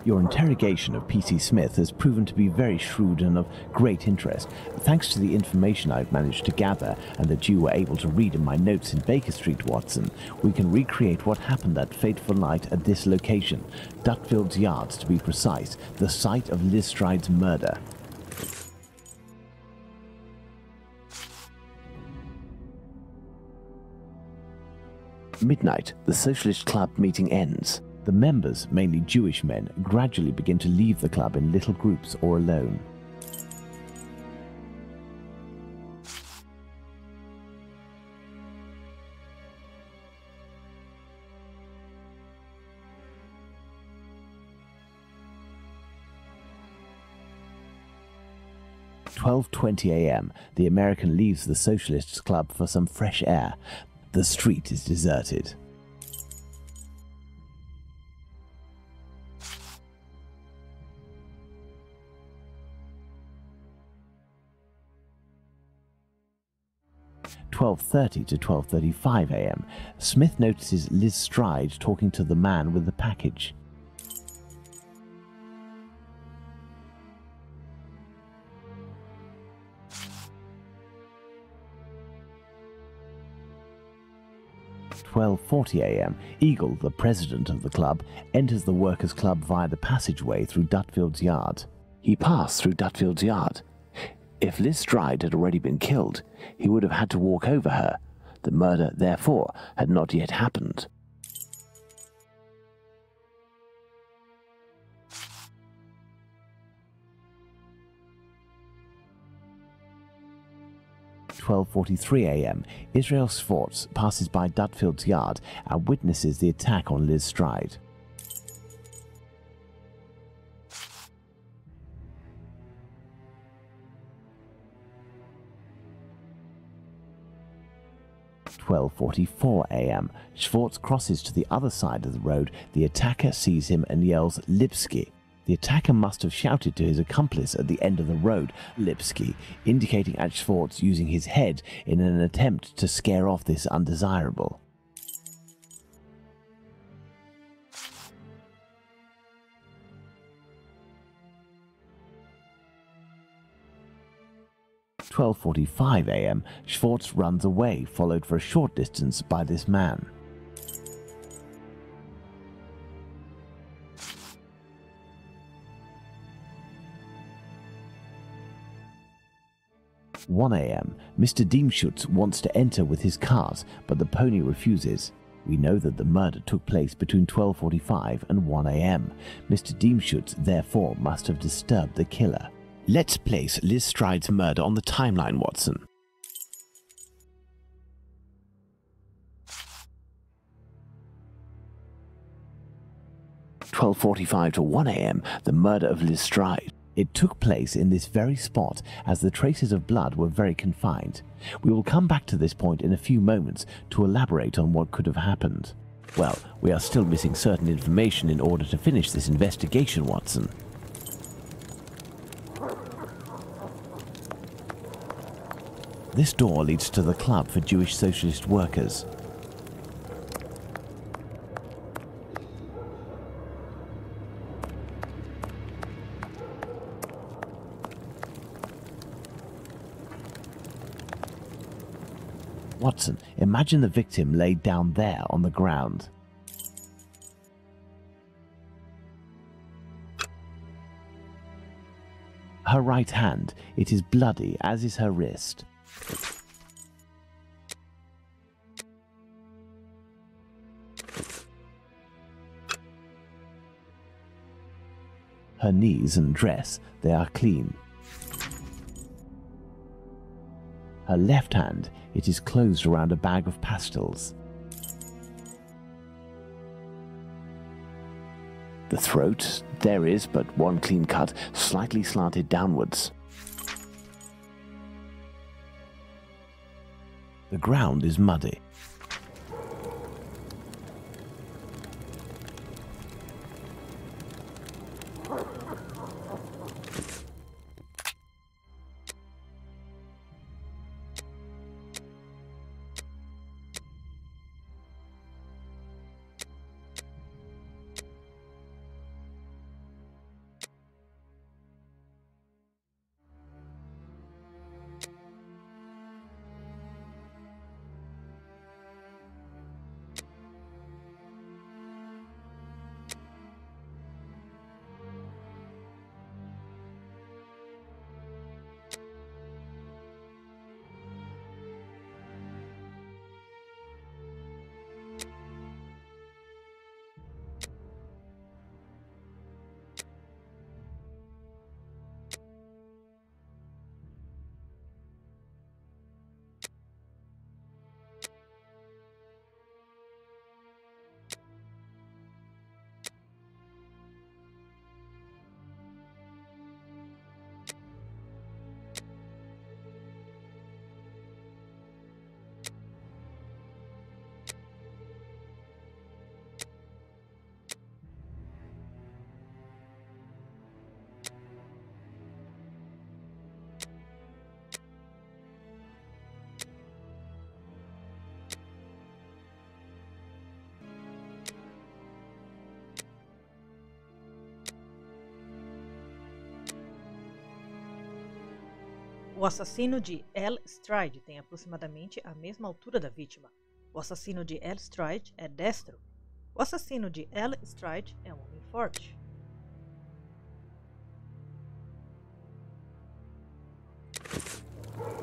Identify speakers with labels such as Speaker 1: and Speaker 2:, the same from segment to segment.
Speaker 1: Your interrogation of P.C. Smith has proven to be very shrewd and of great interest. Thanks to the information I've managed to gather and that you were able to read in my notes in Baker Street, Watson, we can recreate what happened that fateful night at this location, Dutfield's Yards to be precise, the site of Liz Stride's murder. Midnight, the Socialist Club meeting ends. The members, mainly Jewish men, gradually begin to leave the club in little groups or alone. At 12:20 a.m., the American leaves the Socialists Club for some fresh air. The street is deserted. At 12:30 to 12:35 a.m., Smith notices Liz Stride talking to the man with the package. At 12:40 a.m., Eagle, the president of the club, enters the workers' club via the passageway through Dutfield's Yard. He passed through Dutfield's Yard. If Liz Stride had already been killed, he would have had to walk over her. The murder, therefore, had not yet happened. At 12:43 a.m., Israel Swartz passes by Dutfield's Yard and witnesses the attack on Liz Stride. At 12:44 a.m., Schwartz crosses to the other side of the road. The attacker sees him and yells, "Lipsky." The attacker must have shouted to his accomplice at the end of the road, "Lipsky," indicating at Schwartz using his head in an attempt to scare off this undesirable. At 12:45 a.m., Schwartz runs away, followed for a short distance by this man. At 1 a.m., Mr. Diemschutz wants to enter with his cart, but the pony refuses. We know that the murder took place between 12:45 and 1 a.m. Mr. Diemschutz, therefore, must have disturbed the killer. Let's place Liz Stride's murder on the timeline, Watson. At 12:45 to 1 a.m., the murder of Liz Stride. It took place in this very spot, as the traces of blood were very confined. We will come back to this point in a few moments to elaborate on what could have happened. Well, we are still missing certain information in order to finish this investigation, Watson. This door leads to the club for Jewish socialist workers. Watson, imagine the victim laid down there on the ground. Her right hand, it is bloody, as is her wrist. Her knees and dress, they are clean. Her left hand, it is closed around a bag of pastils. The throat, there is but one clean cut, slightly slanted downwards. The ground is muddy.
Speaker 2: O assassino de Lestrade tem aproximadamente a mesma altura da vítima. O assassino de Lestrade é destro. O assassino de Lestrade é um homem forte.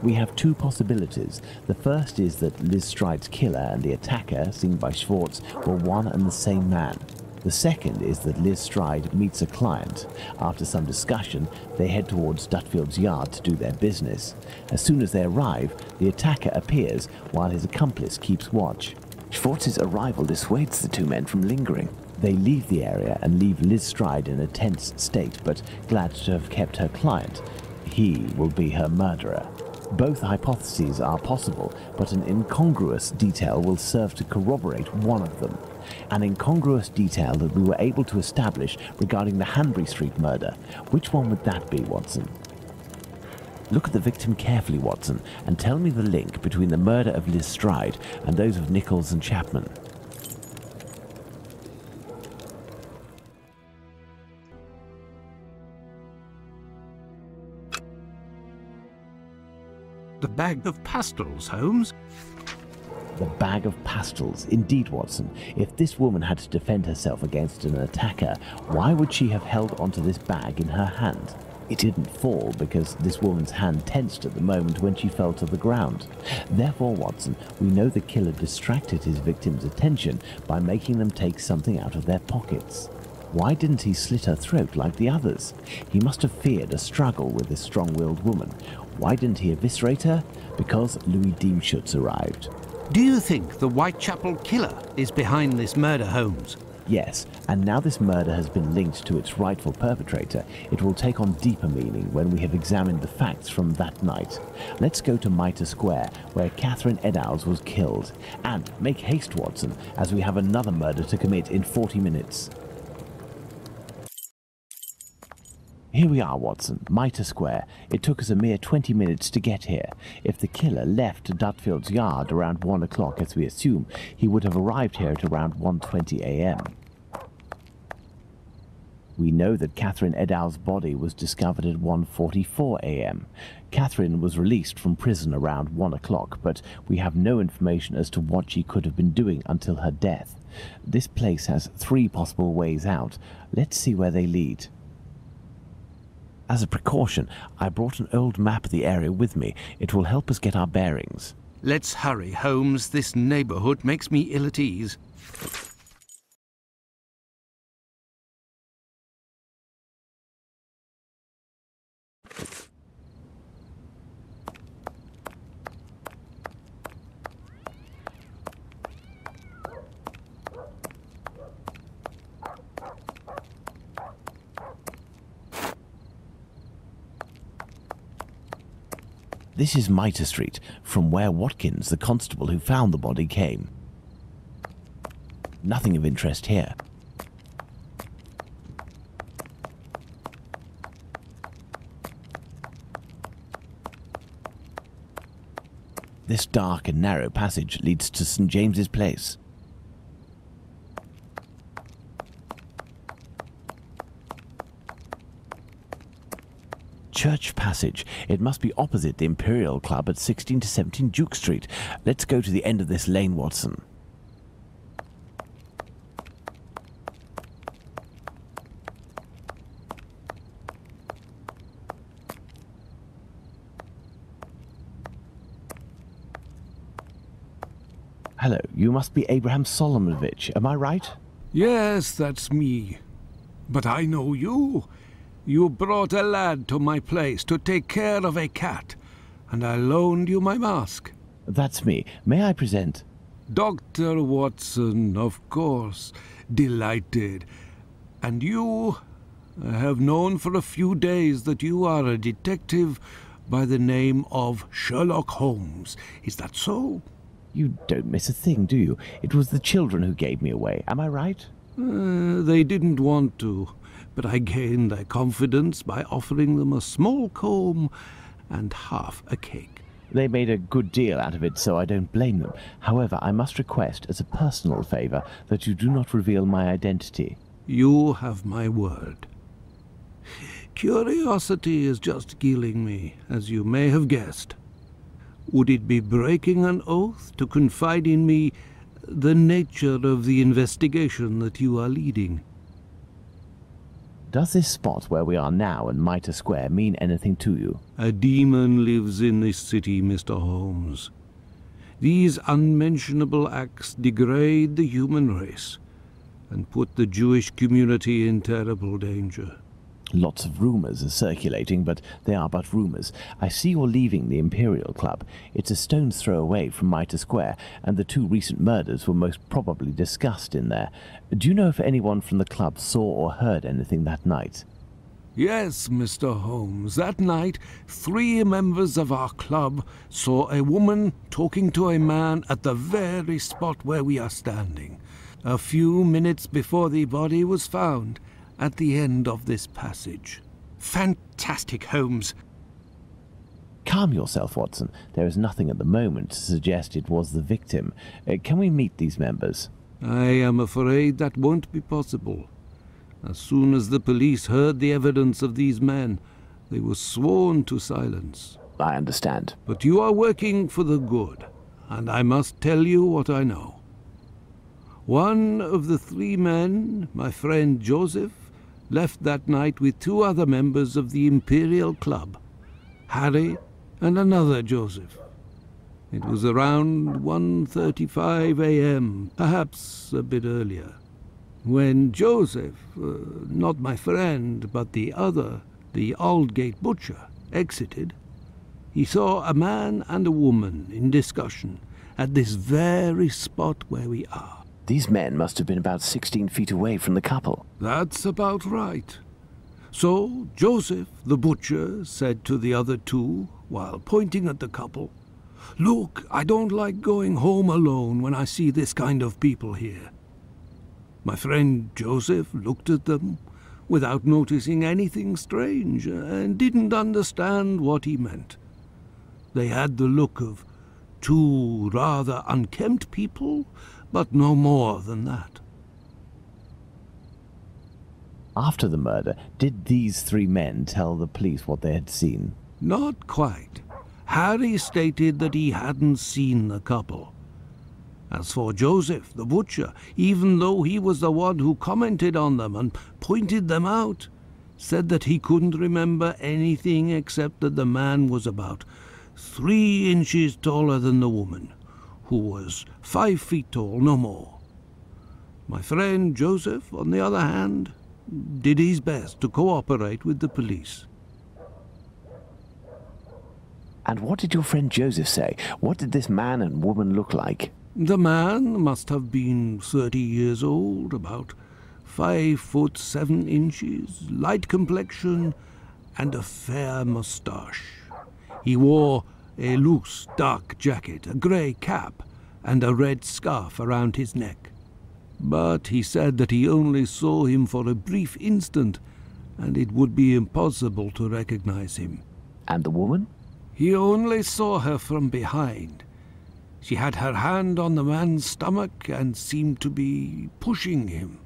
Speaker 1: We have two possibilities. The first is that Lestrade's killer and the attacker, seen by Schwartz, were one and the same man. The second is that Lestrade meets a client. After some discussion, they head towards Dutfield's yard to do their business. As soon as they arrive, the attacker appears while his accomplice keeps watch. Schwartz's arrival dissuades the two men from lingering. They leave the area and leave Lestrade in a tense state, but glad to have kept her client. He will be her murderer. Both hypotheses are possible, but an incongruous detail will serve to corroborate one of them. An incongruous detail that we were able to establish regarding the Hanbury Street murder. Which one would that be, Watson? Look at the victim carefully, Watson, and tell me the link between the murder of Lestrade and those of Nichols and Chapman.
Speaker 3: The bag of pastels, Holmes.
Speaker 1: The bag of pastels. Indeed, Watson. If this woman had to defend herself against an attacker, why would she have held onto this bag in her hand? It didn't fall because this woman's hand tensed at the moment when she fell to the ground. Therefore, Watson, we know the killer distracted his victim's attention by making them take something out of their pockets. Why didn't he slit her throat like the others? He must have feared a struggle with this strong-willed woman. Why didn't he eviscerate her? Because Louis Diemschutz arrived.
Speaker 3: Do you think the Whitechapel killer is behind this murder, Holmes?
Speaker 1: Yes, and now this murder has been linked to its rightful perpetrator, it will take on deeper meaning when we have examined the facts from that night. Let's go to Mitre Square, where Catherine Eddowes was killed. And make haste, Watson, as we have another murder to commit in 40 minutes. Here we are, Watson, Mitre Square. It took us a mere 20 minutes to get here. If the killer left Dutfield's yard around 1 o'clock, as we assume, he would have arrived here at around 1:20 a.m. We know that Catherine Eddowes' body was discovered at 1:44 a.m. Catherine was released from prison around 1 o'clock, but we have no information as to what she could have been doing until her death. This place has 3 possible ways out. Let's see where they lead. As a precaution, I brought an old map of the area with me. It will help us get our bearings.
Speaker 3: Let's hurry, Holmes. This neighborhood makes me ill at ease.
Speaker 1: This is Mitre Street, from where Watkins, the constable who found the body, came. Nothing of interest here. This dark and narrow passage leads to St. James's Place. Church Passage. It must be opposite the Imperial Club at 16 to 17 Duke Street. Let's go to the end of this lane, Watson. Hello, you must be Abraham Solomonovich, am I right?
Speaker 4: Yes, that's me. But I know you. You brought a lad to my place to take care of a cat, and I loaned you my mask.
Speaker 1: That's me. May I present?
Speaker 4: Dr. Watson, of course. Delighted. And you? I have known for a few days that you are a detective by the name of Sherlock Holmes. Is that so?
Speaker 1: You don't miss a thing, do you? It was the children who gave me away. Am I right?
Speaker 4: They didn't want to. But I gained their confidence by offering them a small comb and half a cake.
Speaker 1: They made a good deal out of it, so I don't blame them. However, I must request, as a personal favour, that you do not reveal my identity.
Speaker 4: You have my word. Curiosity is just killing me, as you may have guessed. Would it be breaking an oath to confide in me the nature of the investigation that you are leading?
Speaker 1: Does this spot where we are now in Mitre Square mean anything to you?
Speaker 4: A demon lives in this city, Mr. Holmes. These unmentionable acts degrade the human race and put the Jewish community in terrible danger.
Speaker 1: Lots of rumours are circulating, but they are but rumours. I see you're leaving the Imperial Club. It's a stone's throw away from Mitre Square, and the 2 recent murders were most probably discussed in there. Do you know if anyone from the club saw or heard anything that night?
Speaker 4: Yes, Mr. Holmes. That night, 3 members of our club saw a woman talking to a man at the very spot where we are standing, a few minutes before the body was found, at the end of this passage.
Speaker 3: Fantastic, Holmes.
Speaker 1: Calm yourself, Watson. There is nothing at the moment to suggest it was the victim. Can we meet these members?
Speaker 4: I am afraid that won't be possible. As soon as the police heard the evidence of these men, they were sworn to silence.
Speaker 1: I understand.
Speaker 4: But you are working for the good, and I must tell you what I know. One of the 3 men, my friend Joseph, left that night with 2 other members of the Imperial Club, Harry and another Joseph. It was around 1:35 a.m., perhaps a bit earlier. When Joseph, not my friend, but the other, the Aldgate butcher, exited, he saw a man and a woman in discussion at this very spot where we are.
Speaker 1: These men must have been about 16 feet away from the couple.
Speaker 4: That's about right. So Joseph, the butcher, said to the other 2, while pointing at the couple, "Look, I don't like going home alone when I see this kind of people here." My friend Joseph looked at them without noticing anything strange and didn't understand what he meant. They had the look of 2 rather unkempt people, but no more than that.
Speaker 1: After the murder, did these 3 men tell the police what they had seen?
Speaker 4: Not quite. Harry stated that he hadn't seen the couple. As for Joseph, the butcher, even though he was the one who commented on them and pointed them out, said that he couldn't remember anything except that the man was about 3 inches taller than the woman, who was 5 feet tall, no more. My friend Joseph, on the other hand, did his best to cooperate with the police.
Speaker 1: And what did your friend Joseph say? What did this man and woman look like?
Speaker 4: The man must have been 30 years old, about 5 foot 7 inches, light complexion, and a fair moustache. He wore a loose, dark jacket, a grey cap, and a red scarf around his neck. But he said that he only saw him for a brief instant, and it would be impossible to recognize him.
Speaker 1: And the woman?
Speaker 4: He only saw her from behind. She had her hand on the man's stomach and seemed to be pushing him.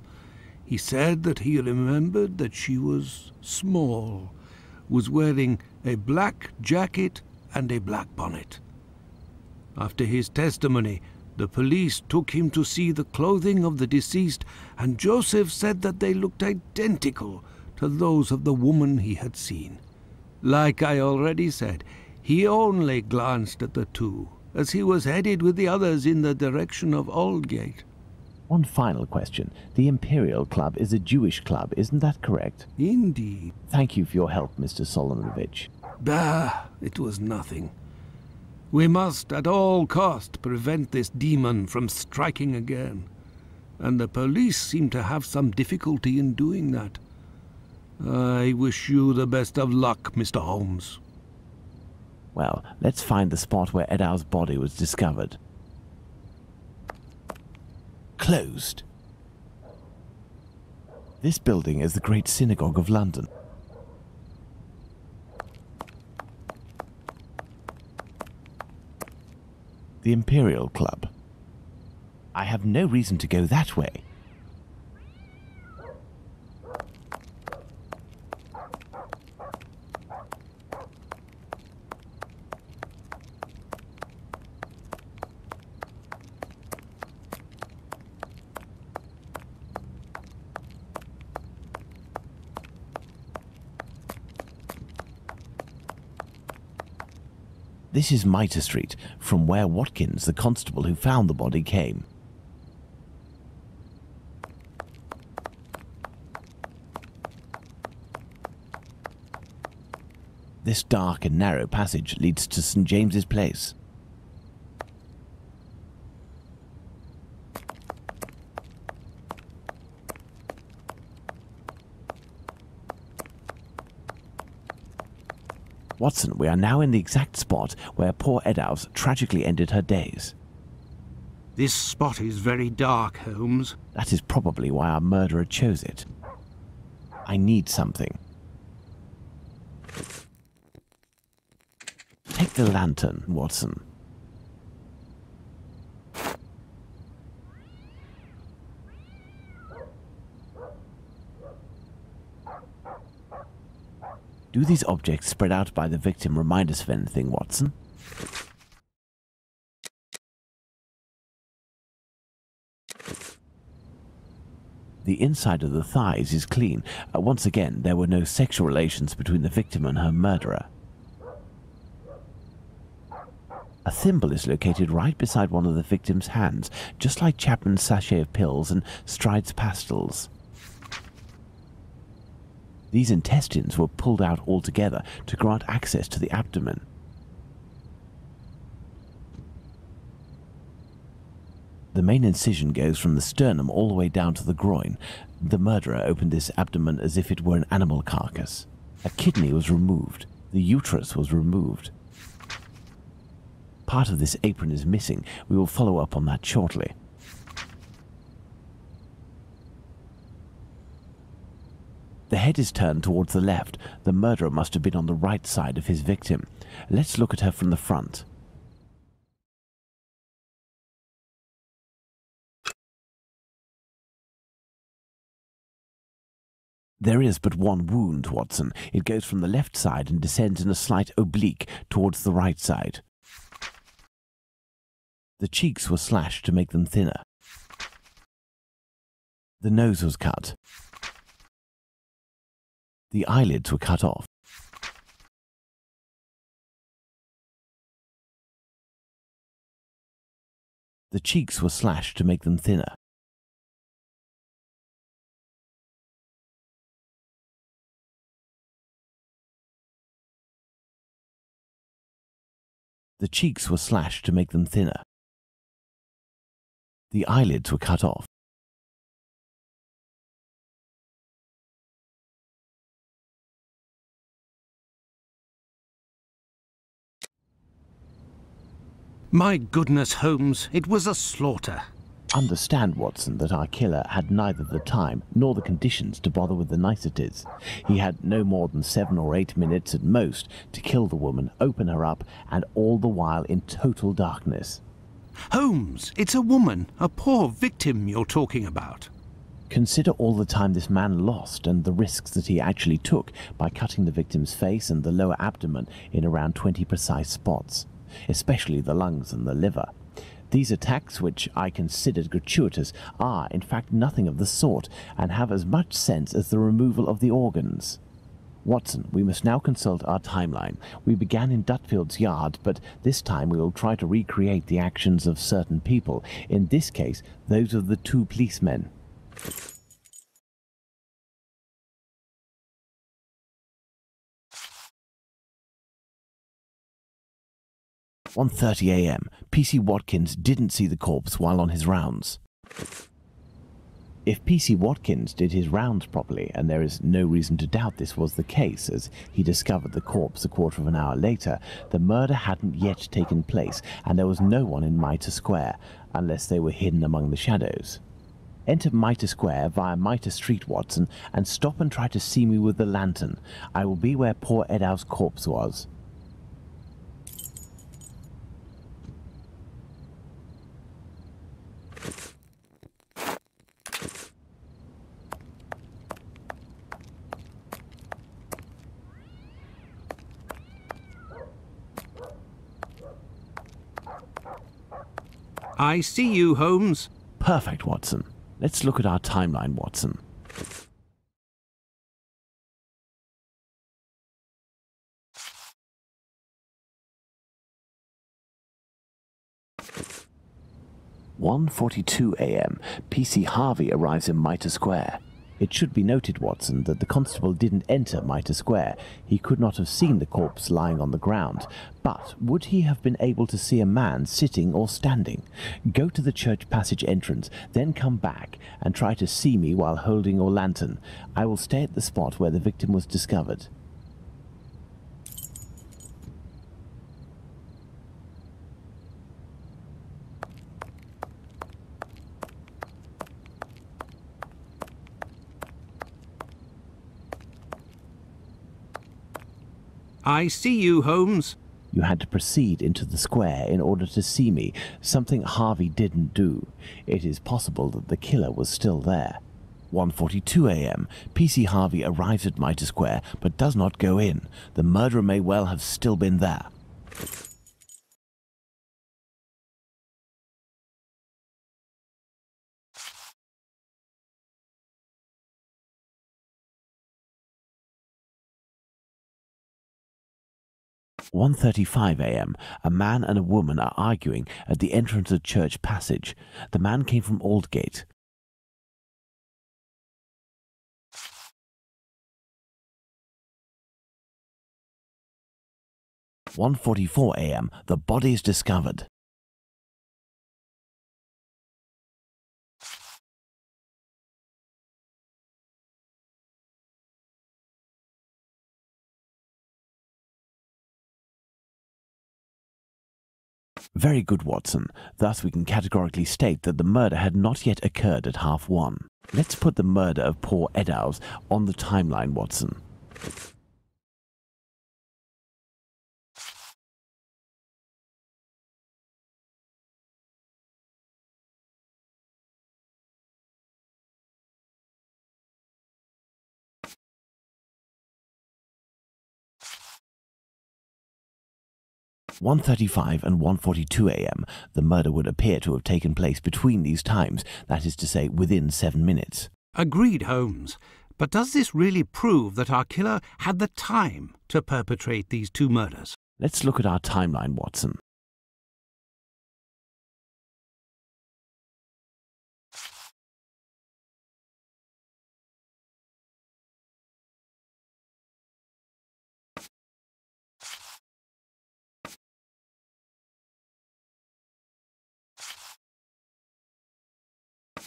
Speaker 4: He said that he remembered that she was small, was wearing a black jacket and a black bonnet. After his testimony, the police took him to see the clothing of the deceased, and Joseph said that they looked identical to those of the woman he had seen. Like I already said, he only glanced at the 2, as he was headed with the others in the direction of Aldgate.
Speaker 1: One final question. The Imperial Club is a Jewish club, isn't that correct?
Speaker 4: Indeed.
Speaker 1: Thank you for your help, Mr. Solomonovich.
Speaker 4: Bah, it was nothing. We must at all cost prevent this demon from striking again, and the police seem to have some difficulty in doing that. I wish you the best of luck, Mr. Holmes.
Speaker 1: Well, let's find the spot where Edow's body was discovered. Closed. This building is the Great Synagogue of London. The Imperial Club. I have no reason to go that way. This is Mitre Street, from where Watkins, the constable who found the body, came. This dark and narrow passage leads to St. James's Place. Watson, we are now in the exact spot where poor Eddowes tragically ended her days.
Speaker 3: This spot is very dark, Holmes.
Speaker 1: That is probably why our murderer chose it. I need something. Take the lantern, Watson. Do these objects spread out by the victim remind us of anything, Watson? The inside of the thighs is clean. Once again, there were no sexual relations between the victim and her murderer. A thimble is located right beside one of the victim's hands, just like Chapman's sachet of pills and Stride's pastils. These intestines were pulled out altogether to grant access to the abdomen. The main incision goes from the sternum all the way down to the groin. The murderer opened this abdomen as if it were an animal carcass. A kidney was removed. The uterus was removed. Part of this apron is missing. We will follow up on that shortly. The head is turned towards the left. The murderer must have been on the right side of his victim. Let's look at her from the front. There is but one wound, Watson. It goes from the left side and descends in a slight oblique towards the right side. The cheeks were slashed to make them thinner. The nose was cut. The eyelids were cut off. The cheeks were slashed to make them thinner. The cheeks were slashed to make them thinner. The eyelids were cut off.
Speaker 3: My goodness, Holmes, it was a slaughter.
Speaker 1: Understand, Watson, that our killer had neither the time nor the conditions to bother with the niceties. He had no more than 7 or 8 minutes at most to kill the woman, open her up, and all the while in total darkness.
Speaker 3: Holmes, it's a woman, a poor victim you're talking about.
Speaker 1: Consider all the time this man lost and the risks that he actually took by cutting the victim's face and the lower abdomen in around 20 precise spots, especially the lungs and the liver. These attacks, which I considered gratuitous, are in fact nothing of the sort, and have as much sense as the removal of the organs. Watson, we must now consult our timeline. We began in Dutfield's yard, but this time we will try to recreate the actions of certain people, in this case those of the 2 policemen. 1:30 a.m. P.C. Watkins didn't see the corpse while on his rounds. If P.C. Watkins did his rounds properly, and there is no reason to doubt this was the case, as he discovered the corpse a quarter of an hour later, the murder hadn't yet taken place, and there was no one in Mitre Square, unless they were hidden among the shadows. Enter Mitre Square via Mitre Street, Watson, and stop and try to see me with the lantern. I will be where poor Eddowes' corpse was.
Speaker 3: I see you, Holmes.
Speaker 1: Perfect, Watson. Let's look at our timeline, Watson. 1:42 a.m. PC Harvey arrives in Mitre Square. It should be noted, Watson, that the constable didn't enter Mitre Square. He could not have seen the corpse lying on the ground. But would he have been able to see a man sitting or standing? Go to the church passage entrance, then come back and try to see me while holding your lantern. I will stay at the spot where the victim was discovered.
Speaker 3: I see you, Holmes.
Speaker 1: You had to proceed into the square in order to see me, something Harvey didn't do. It is possible that the killer was still there. 1:42 a.m. PC Harvey arrives at Mitre Square but does not go in. The murderer may well have still been there. "1:35 a.m. A man and a woman are arguing at the entrance of Church Passage. The man came from Aldgate. 1:44 a.m. The body is discovered. Very good, Watson. Thus we can categorically state that the murder had not yet occurred at 1:30. Let's put the murder of poor Eddowes on the timeline, Watson. "1:35 and 1:42 a.m. The murder would appear to have taken place between these times, that is to say, within 7 minutes.
Speaker 3: Agreed, Holmes. But does this really prove that our killer had the time to perpetrate these two murders?
Speaker 1: Let's look at our timeline, Watson.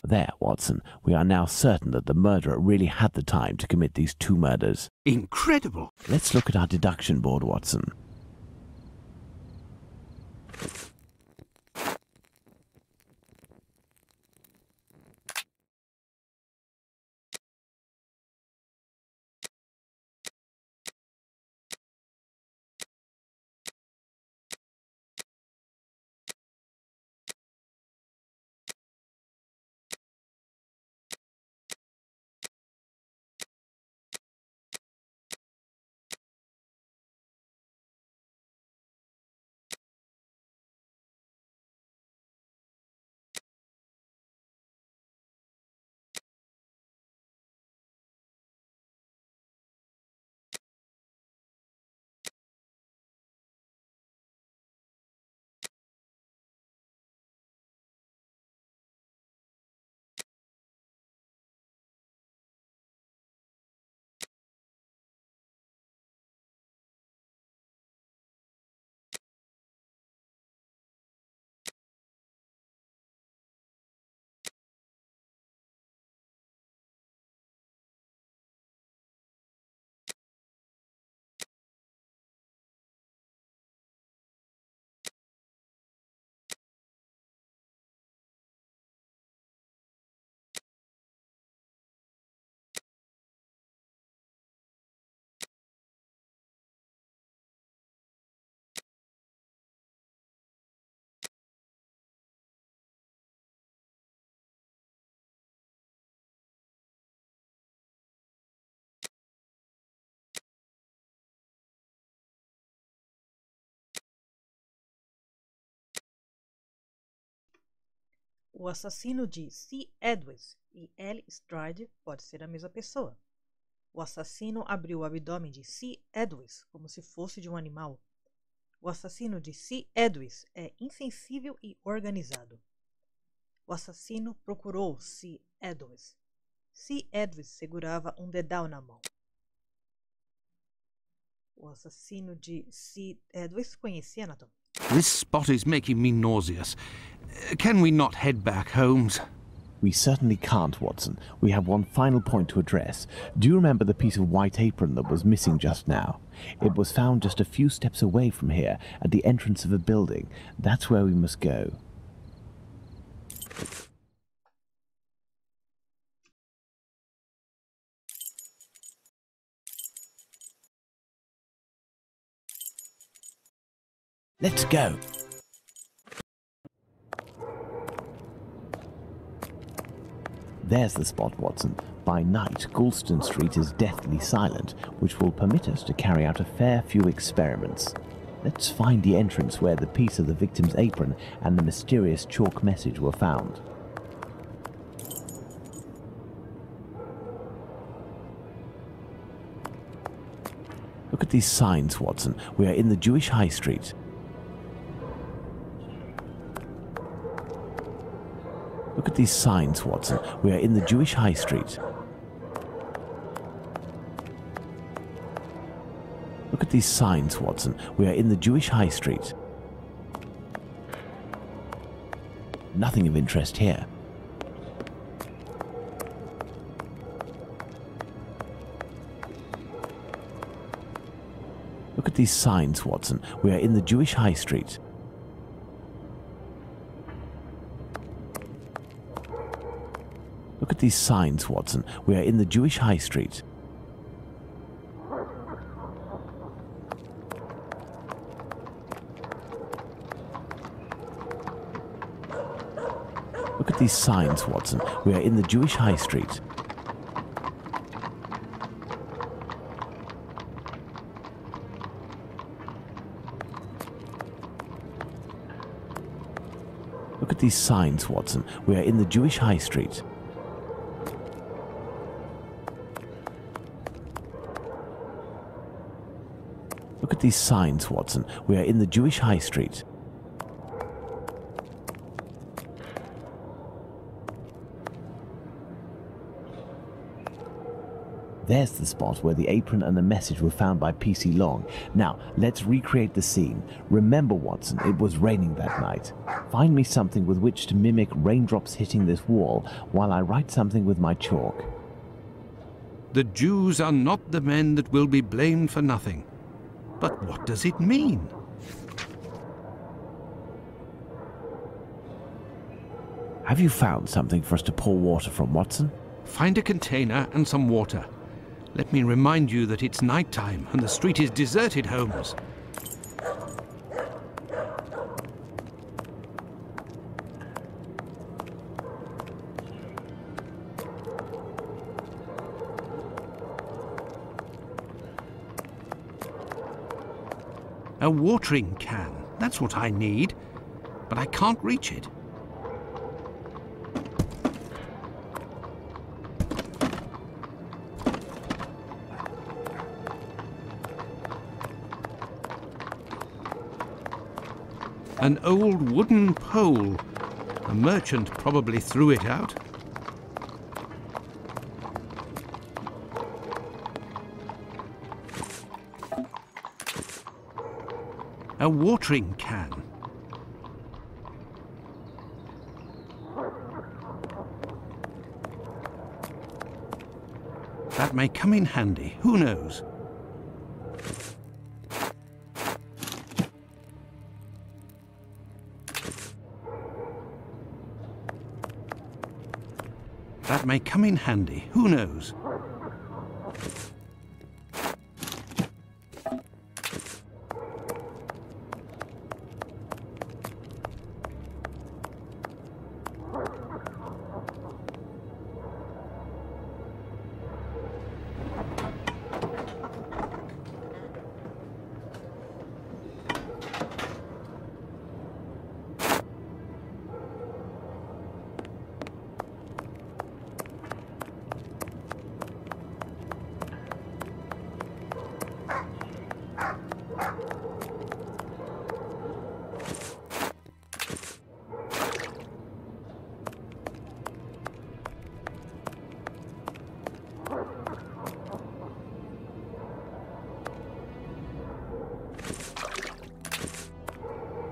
Speaker 1: There, Watson, we are now certain that the murderer really had the time to commit these two murders.
Speaker 3: Incredible!
Speaker 1: Let's look at our deduction board, Watson.
Speaker 2: O assassino de C. Edwards e L. Stride pode ser a mesma pessoa. O assassino abriu o abdômen de C. Edwards como se fosse de um animal. O assassino de C. Edwards é insensível e organizado. O assassino procurou C. Edwards. C. Edwards segurava dedal na mão. O assassino de C. Edwards conhecia a anatomia.
Speaker 3: This spot is making me nauseous. Can we not head back, Holmes?
Speaker 1: We certainly can't, Watson. We have one final point to address. Do you remember the piece of white apron that was missing just now? It was found just a few steps away from here, at the entrance of a building. That's where we must go. Let's go. There's the spot, Watson. By night, Goulston Street is deathly silent, which will permit us to carry out a fair few experiments. Let's find the entrance where the piece of the victim's apron and the mysterious chalk message were found. Look at these signs, Watson. We are in the Jewish High Street. Look at these signs, Watson. We are in the Jewish High Street. Look at these signs, Watson. We are in the Jewish High Street. Nothing of interest here. Look at these signs, Watson. We are in the Jewish High Street. Look at these signs, Watson. We are in the Jewish High Street. Look at these signs, Watson. We are in the Jewish High Street. Look at these signs, Watson. We are in the Jewish High Street. Look at these signs, Watson. We are in the Jewish High Street. There's the spot where the apron and the message were found by P.C. Long. Now, let's recreate the scene. Remember, Watson, it was raining that night. Find me something with which to mimic raindrops hitting this wall while I write something with my chalk.
Speaker 3: The Jews are not the men that will be blamed for nothing. But what does it mean?
Speaker 1: Have you found something for us to pour water from, Watson?
Speaker 3: Find a container and some water. Let me remind you that it's night time and the street is deserted, Holmes. A watering can. That's what I need. But I can't reach it. An old wooden pole. A merchant probably threw it out. A watering can. That may come in handy. Who knows? That may come in handy. Who knows?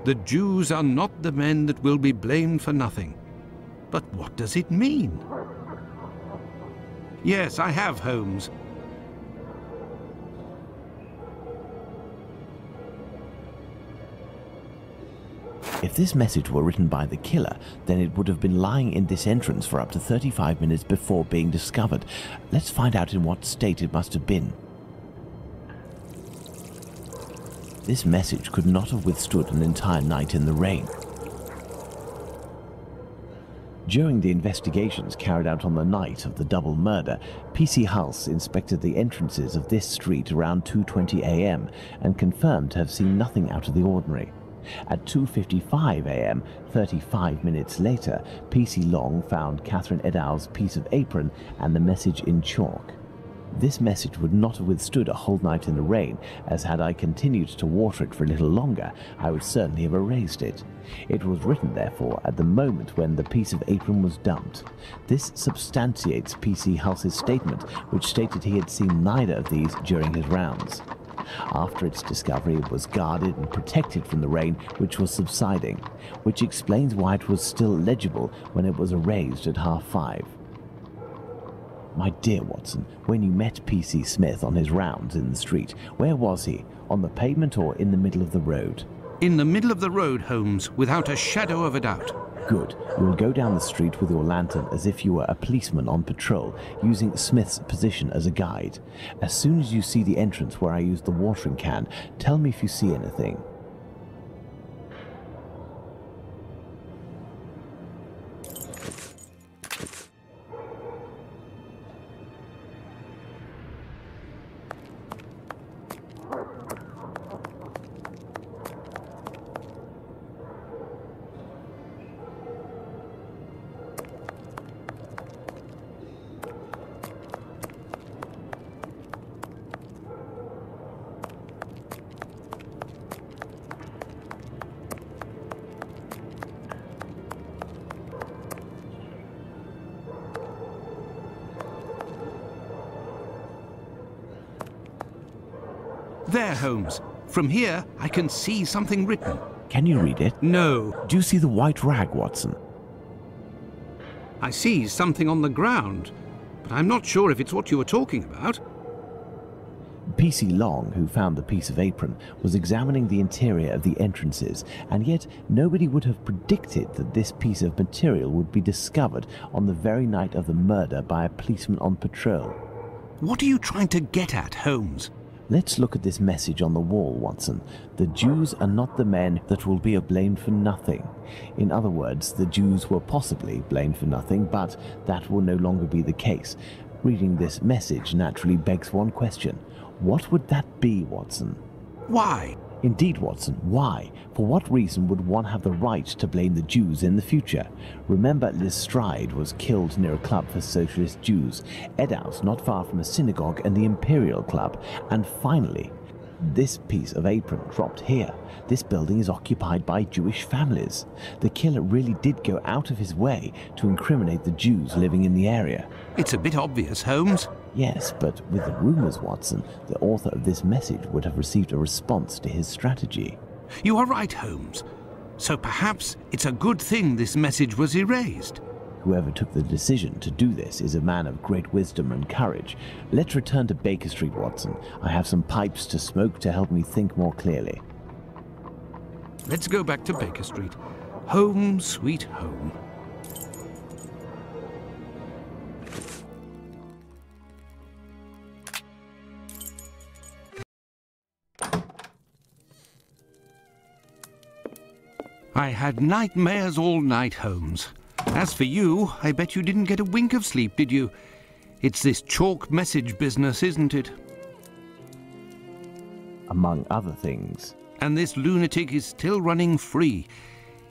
Speaker 3: The Jews are not the men that will be blamed for nothing. But what does it mean? Yes, I have, Holmes.
Speaker 1: If this message were written by the killer, then it would have been lying in this entrance for up to 35 minutes before being discovered. Let's find out in what state it must have been. This message could not have withstood an entire night in the rain. During the investigations carried out on the night of the double murder, PC Hulse inspected the entrances of this street around 2:20 a.m. and confirmed to have seen nothing out of the ordinary. At 2:55 a.m., 35 minutes later, PC Long found Catherine Edow's piece of apron and the message in chalk. This message would not have withstood a whole night in the rain, as had I continued to water it for a little longer, I would certainly have erased it. It was written, therefore, at the moment when the piece of apron was dumped. This substantiates PC Hulse's statement, which stated he had seen neither of these during his rounds. After its discovery, it was guarded and protected from the rain, which was subsiding, which explains why it was still legible when it was erased at 5:30. My dear Watson, when you met P.C. Smith on his rounds in the street, where was he? On the pavement or in the middle of the road?
Speaker 3: In the middle of the road, Holmes, without a shadow of a doubt.
Speaker 1: Good. You will go down the street with your lantern as if you were a policeman on patrol, using Smith's position as a guide. As soon as you see the entrance where I used the watering can, tell me if you see anything.
Speaker 3: There, Holmes. From here, I can see something written.
Speaker 1: Can you read it?
Speaker 3: No.
Speaker 1: Do you see the white rag, Watson?
Speaker 3: I see something on the ground, but I'm not sure if it's what you were talking about.
Speaker 1: P.C. Long, who found the piece of apron, was examining the interior of the entrances, and yet nobody would have predicted that this piece of material would be discovered on the very night of the murder by a policeman on patrol.
Speaker 3: What are you trying to get at, Holmes?
Speaker 1: Let's look at this message on the wall, Watson. The Jews are not the men that will be blamed for nothing. In other words, the Jews were possibly blamed for nothing, but that will no longer be the case. Reading this message naturally begs one question. What would that be, Watson?
Speaker 3: Why?
Speaker 1: Indeed, Watson, why? For what reason would one have the right to blame the Jews in the future? Remember, Lestrade was killed near a club for socialist Jews, Edow's not far from a synagogue and the Imperial Club, and finally, this piece of apron dropped here. This building is occupied by Jewish families. The killer really did go out of his way to incriminate the Jews living in the area.
Speaker 3: It's a bit obvious, Holmes.
Speaker 1: Yes, but with the rumors, Watson, the author of this message would have received a response to his strategy.
Speaker 3: You are right, Holmes. So perhaps it's a good thing this message was erased.
Speaker 1: Whoever took the decision to do this is a man of great wisdom and courage. Let's return to Baker Street, Watson. I have some pipes to smoke to help me think more clearly.
Speaker 3: Let's go back to Baker Street. Home, sweet home. I had nightmares all night, Holmes. As for you, I bet you didn't get a wink of sleep, did you? It's this chalk message business, isn't it?
Speaker 1: Among other things.
Speaker 3: And this lunatic is still running free.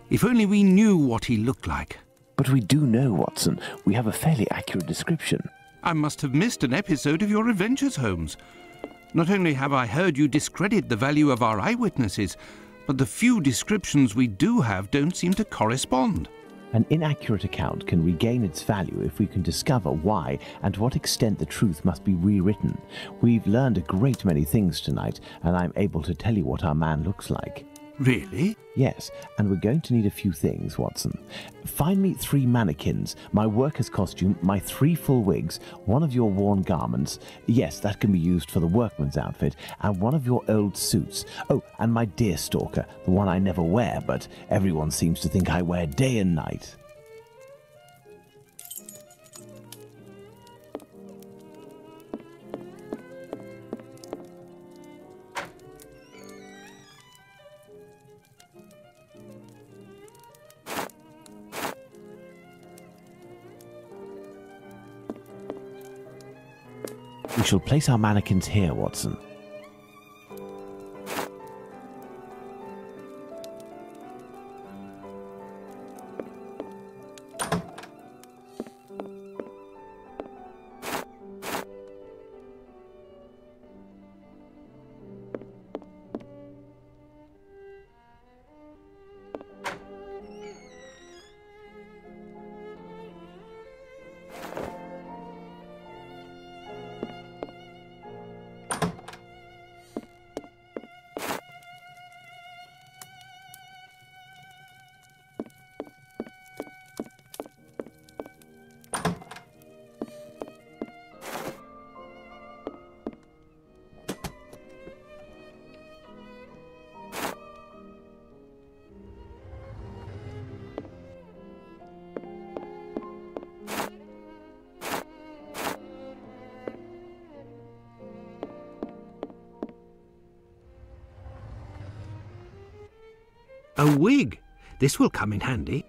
Speaker 3: If only we knew what he looked like.
Speaker 1: But we do know, Watson. We have a fairly accurate description.
Speaker 3: I must have missed an episode of your adventures, Holmes. Not only have I heard you discredit the value of our eyewitnesses, but the few descriptions we do have don't seem to correspond.
Speaker 1: An inaccurate account can regain its value if we can discover why and to what extent the truth must be rewritten. We've learned a great many things tonight, and I'm able to tell you what our man looks like.
Speaker 3: Really?
Speaker 1: Yes, and we're going to need a few things, Watson. Find me 3 mannequins, my worker's costume, my 3 full wigs, one of your worn garments, yes, that can be used for the workman's outfit, and one of your old suits. Oh, and my deer stalker, the one I never wear, but everyone seems to think I wear day and night. We shall place our mannequins here, Watson.
Speaker 3: A wig! This will come in handy.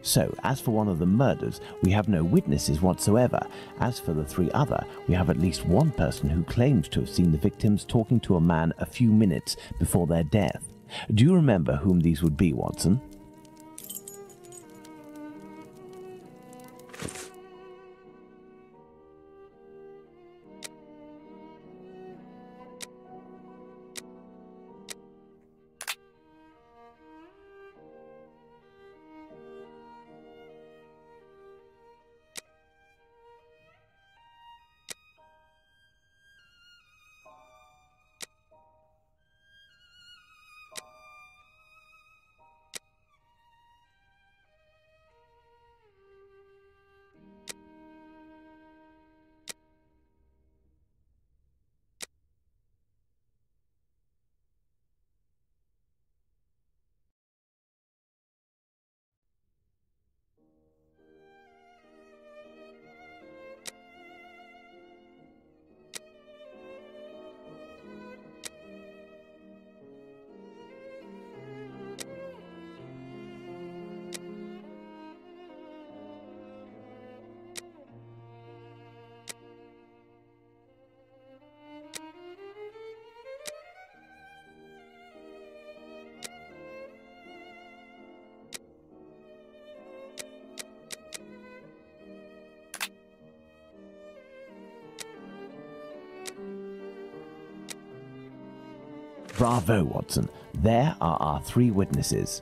Speaker 1: So, as for one of the murders, we have no witnesses whatsoever. As for the 3 other, we have at least one person who claims to have seen the victims talking to a man a few minutes before their death. Do you remember whom these would be, Watson? Bravo, Watson. There are our 3 witnesses.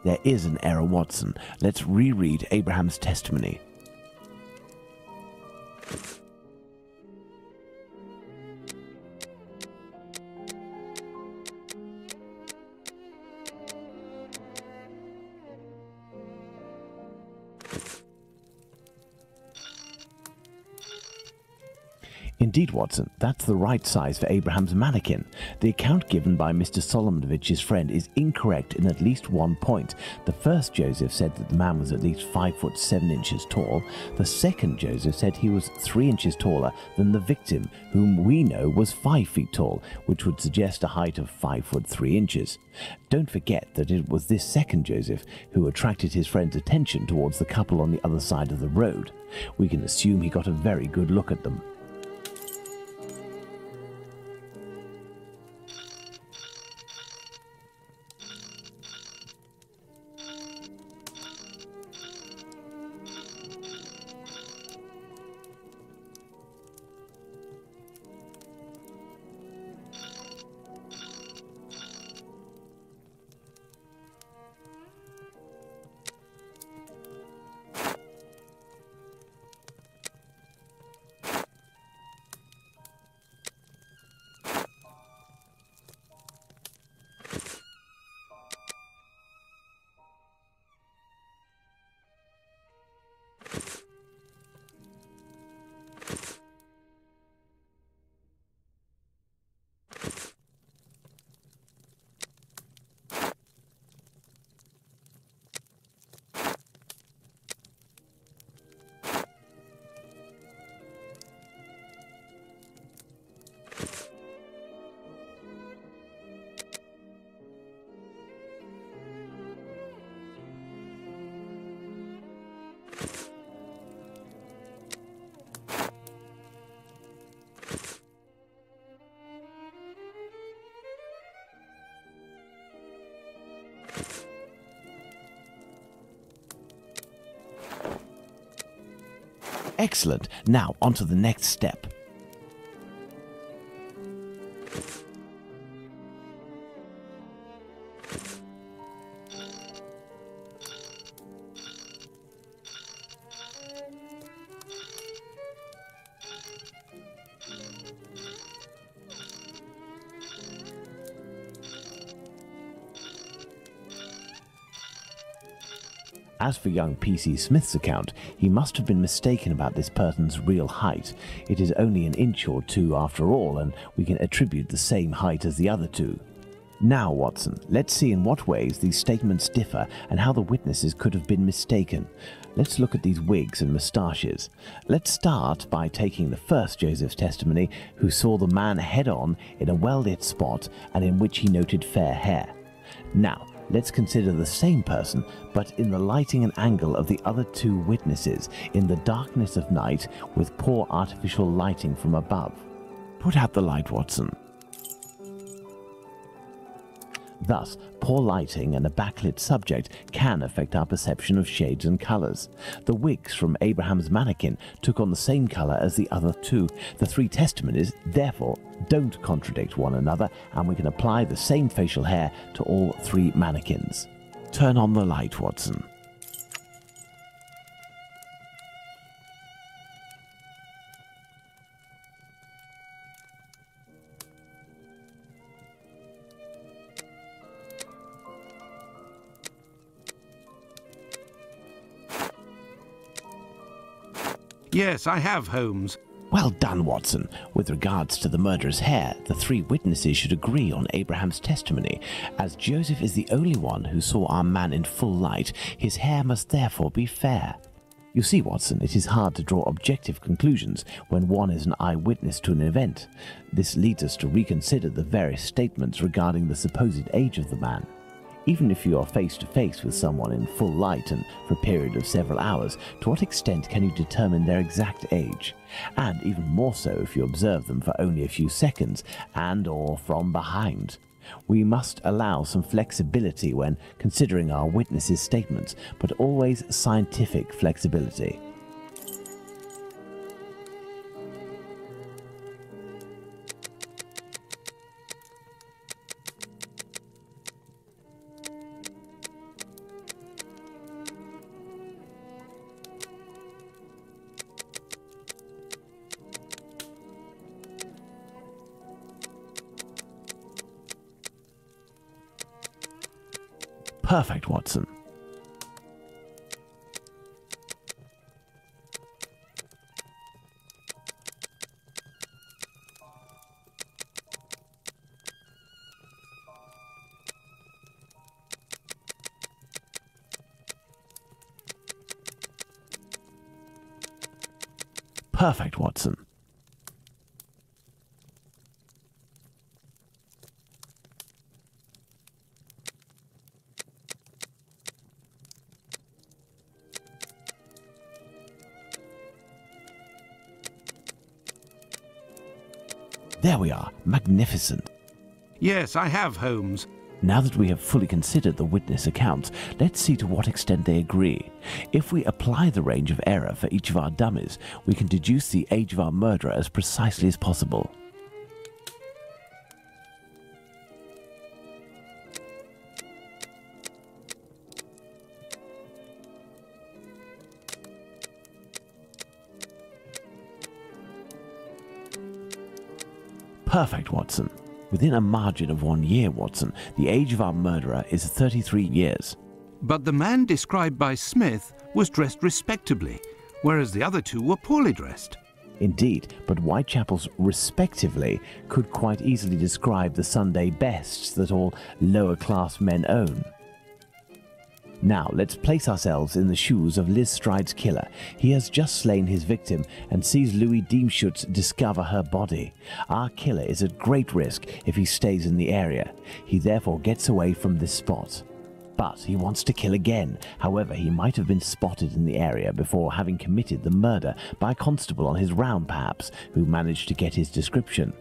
Speaker 1: There is an error, Watson. Let's reread Abraham's testimony. Indeed, Watson, that's the right size for Abraham's mannequin. The account given by Mr. Solomonovich's friend is incorrect in at least one point. The first Joseph said that the man was at least 5 foot 7 inches tall. The second Joseph said he was 3 inches taller than the victim, whom we know was 5 feet tall, which would suggest a height of 5 foot 3 inches. Don't forget that it was this second Joseph who attracted his friend's attention towards the couple on the other side of the road. We can assume he got a very good look at them. Excellent. Now, on to the next step. As for young P.C. Smith's account, he must have been mistaken about this person's real height. It is only an inch or two after all, and we can attribute the same height as the other two. Now, Watson, let's see in what ways these statements differ and how the witnesses could have been mistaken. Let's look at these wigs and moustaches. Let's start by taking the first Joseph's testimony, who saw the man head-on in a well-lit spot and in which he noted fair hair. Now, let's consider the same person, but in the lighting and angle of the other two witnesses, in the darkness of night, with poor artificial lighting from above. Put out the light, Watson. Thus, poor lighting and a backlit subject can affect our perception of shades and colors. The wigs from Abraham's mannequin took on the same color as the other two. The three testimonies, therefore, don't contradict one another, and we can apply the same facial hair to all three mannequins. Turn on the light, Watson.
Speaker 3: Yes, I have, Holmes.
Speaker 1: Well done, Watson. With regards to the murderer's hair, the three witnesses should agree on Abraham's testimony. As Joseph is the only one who saw our man in full light, his hair must therefore be fair. You see, Watson, it is hard to draw objective conclusions when one is an eyewitness to an event. This leads us to reconsider the various statements regarding the supposed age of the man. Even if you are face to face with someone in full light and for a period of several hours, to what extent can you determine their exact age? And even more so if you observe them for only a few seconds and or from behind. We must allow some flexibility when considering our witnesses' statements, but always scientific flexibility. Perfect, Watson. Perfect, Watson. There we are. Magnificent.
Speaker 3: Yes, I have, Holmes.
Speaker 1: Now that we have fully considered the witness accounts, let's see to what extent they agree. If we apply the range of error for each of our dummies, we can deduce the age of our murderer as precisely as possible. Perfect, Watson. Within a margin of 1 year, Watson, the age of our murderer is 33 years.
Speaker 3: But the man described by Smith was dressed respectably, whereas the other two were poorly dressed.
Speaker 1: Indeed, but Whitechapel's respectively could quite easily describe the Sunday bests that all lower-class men own. Now, let's place ourselves in the shoes of Liz Stride's killer. He has just slain his victim and sees Louis Diemschutz discover her body. Our killer is at great risk if he stays in the area. He therefore gets away from this spot. But he wants to kill again. However, he might have been spotted in the area before having committed the murder by a constable on his round, perhaps, who managed to get his description.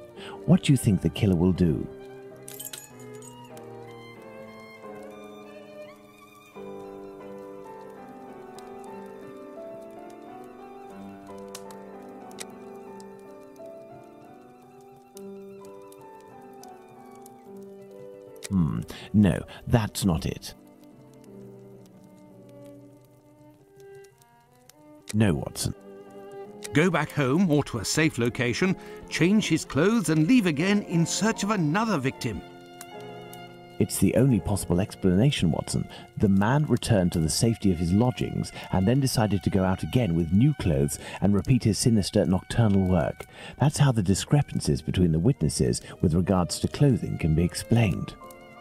Speaker 1: What do you think the killer will do? No, that's not it. No, Watson.
Speaker 3: Go back home or to a safe location, change his clothes and leave again in search of another victim.
Speaker 1: It's the only possible explanation, Watson. The man returned to the safety of his lodgings and then decided to go out again with new clothes and repeat his sinister nocturnal work. That's how the discrepancies between the witnesses with regards to clothing can be explained.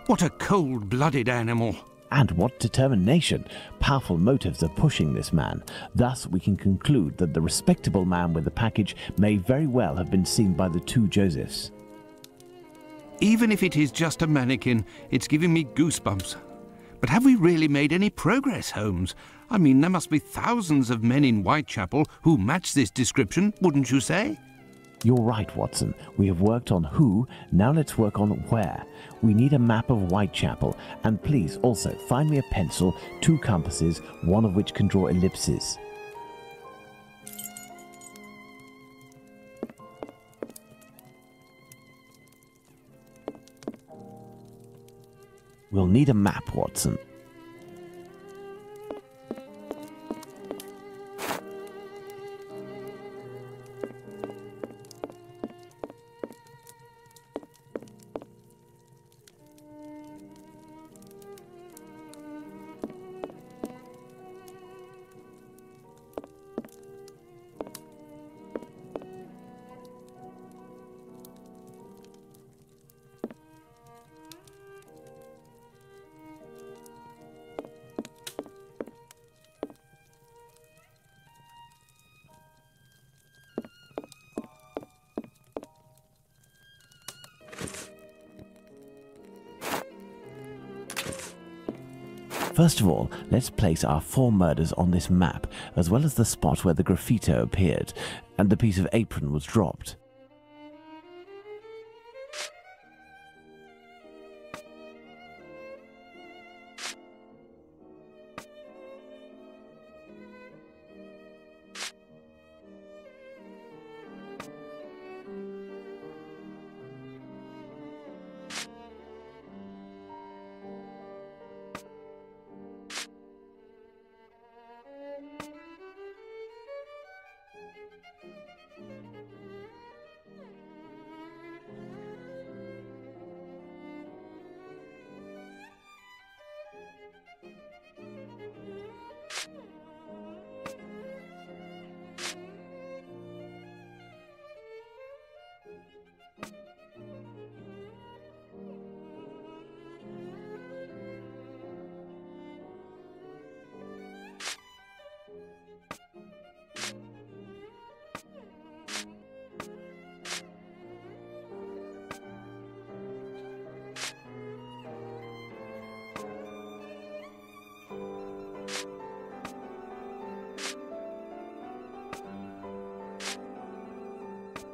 Speaker 3: What a cold-blooded animal!
Speaker 1: And what determination! Powerful motives are pushing this man. Thus, we can conclude that the respectable man with the package may very well have been seen by the two Josephs.
Speaker 3: Even if it is just a mannequin, it's giving me goosebumps. But have we really made any progress, Holmes? I mean, there must be thousands of men in Whitechapel who match this description, wouldn't you say?
Speaker 1: You're right, Watson. We have worked on who, now let's work on where. We need a map of Whitechapel, and please also find me a pencil, 2 compasses, one of which can draw ellipses. We'll need a map, Watson. First of all, let's place our 4 murders on this map, as well as the spot where the graffito appeared and the piece of apron was dropped.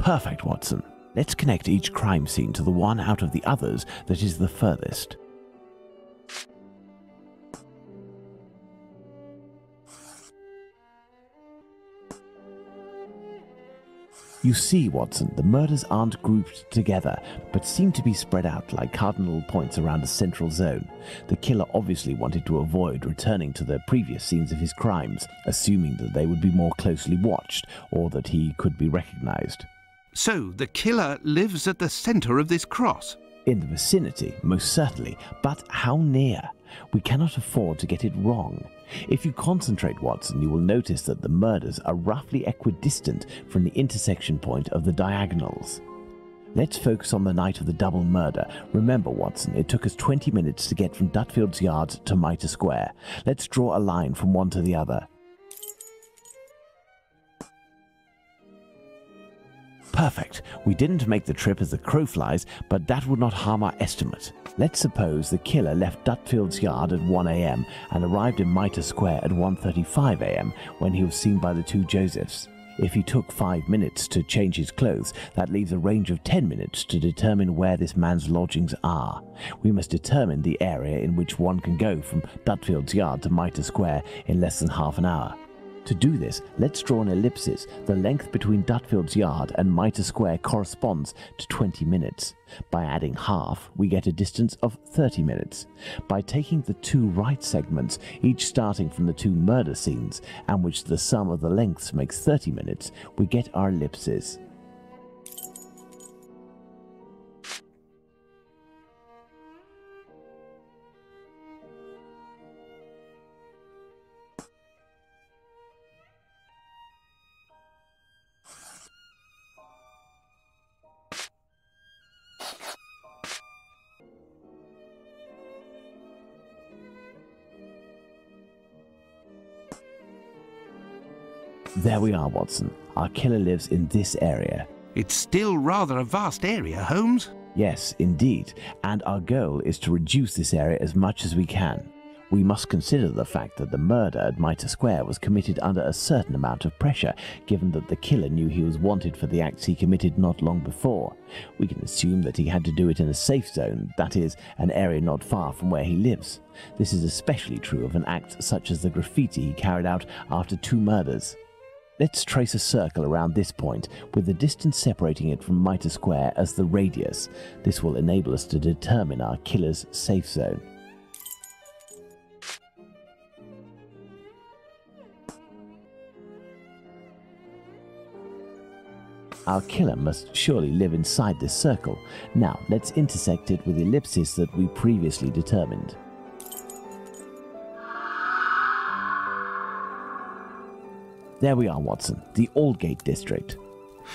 Speaker 1: Perfect, Watson. Let's connect each crime scene to the one out of the others that is the furthest. You see, Watson, the murders aren't grouped together, but seem to be spread out like cardinal points around a central zone. The killer obviously wanted to avoid returning to the previous scenes of his crimes, assuming that they would be more closely watched, or that he could be recognized.
Speaker 3: So the killer lives at the centre of this cross?
Speaker 1: In the vicinity, most certainly, but how near? We cannot afford to get it wrong. If you concentrate, Watson, you will notice that the murders are roughly equidistant from the intersection point of the diagonals. Let's focus on the night of the double murder. Remember, Watson, it took us 20 minutes to get from Dutfield's Yard to Mitre Square. Let's draw a line from one to the other. Perfect. We didn't make the trip as the crow flies, but that would not harm our estimate. Let's suppose the killer left Dutfield's Yard at 1 a.m. and arrived in Mitre Square at 1:35 a.m. when he was seen by the two Josephs. If he took 5 minutes to change his clothes, that leaves a range of 10 minutes to determine where this man's lodgings are. We must determine the area in which one can go from Dutfield's Yard to Mitre Square in less than half an hour. To do this, let's draw an ellipsis. The length between Dutfield's Yard and Mitre Square corresponds to 20 minutes. By adding half, we get a distance of 30 minutes. By taking the two right segments, each starting from the two murder scenes, and which the sum of the lengths makes 30 minutes, we get our ellipsis. There we are, Watson. Our killer lives in this area.
Speaker 3: It's still rather a vast area, Holmes.
Speaker 1: Yes, indeed, and our goal is to reduce this area as much as we can. We must consider the fact that the murder at Mitre Square was committed under a certain amount of pressure, given that the killer knew he was wanted for the acts he committed not long before. We can assume that he had to do it in a safe zone, that is, an area not far from where he lives. This is especially true of an act such as the graffiti he carried out after 2 murders. Let's trace a circle around this point, with the distance separating it from Mitre Square as the radius. This will enable us to determine our killer's safe zone. Our killer must surely live inside this circle. Now, let's intersect it with the ellipsis that we previously determined. There we are, Watson, the Aldgate district.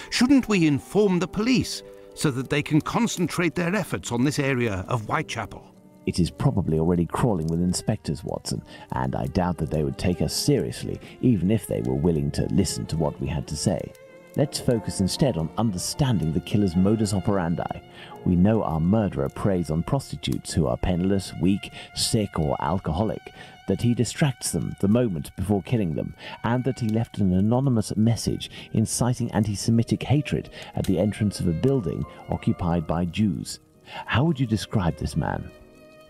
Speaker 3: Shouldn't we inform the police so that they can concentrate their efforts on this area of Whitechapel?
Speaker 1: It is probably already crawling with inspectors, Watson, and I doubt that they would take us seriously, even if they were willing to listen to what we had to say. Let's focus instead on understanding the killer's modus operandi. We know our murderer preys on prostitutes who are penniless, weak, sick, or alcoholic, that he distracts them the moment before killing them, and that he left an anonymous message inciting anti-Semitic hatred at the entrance of a building occupied by Jews. How would you describe this man?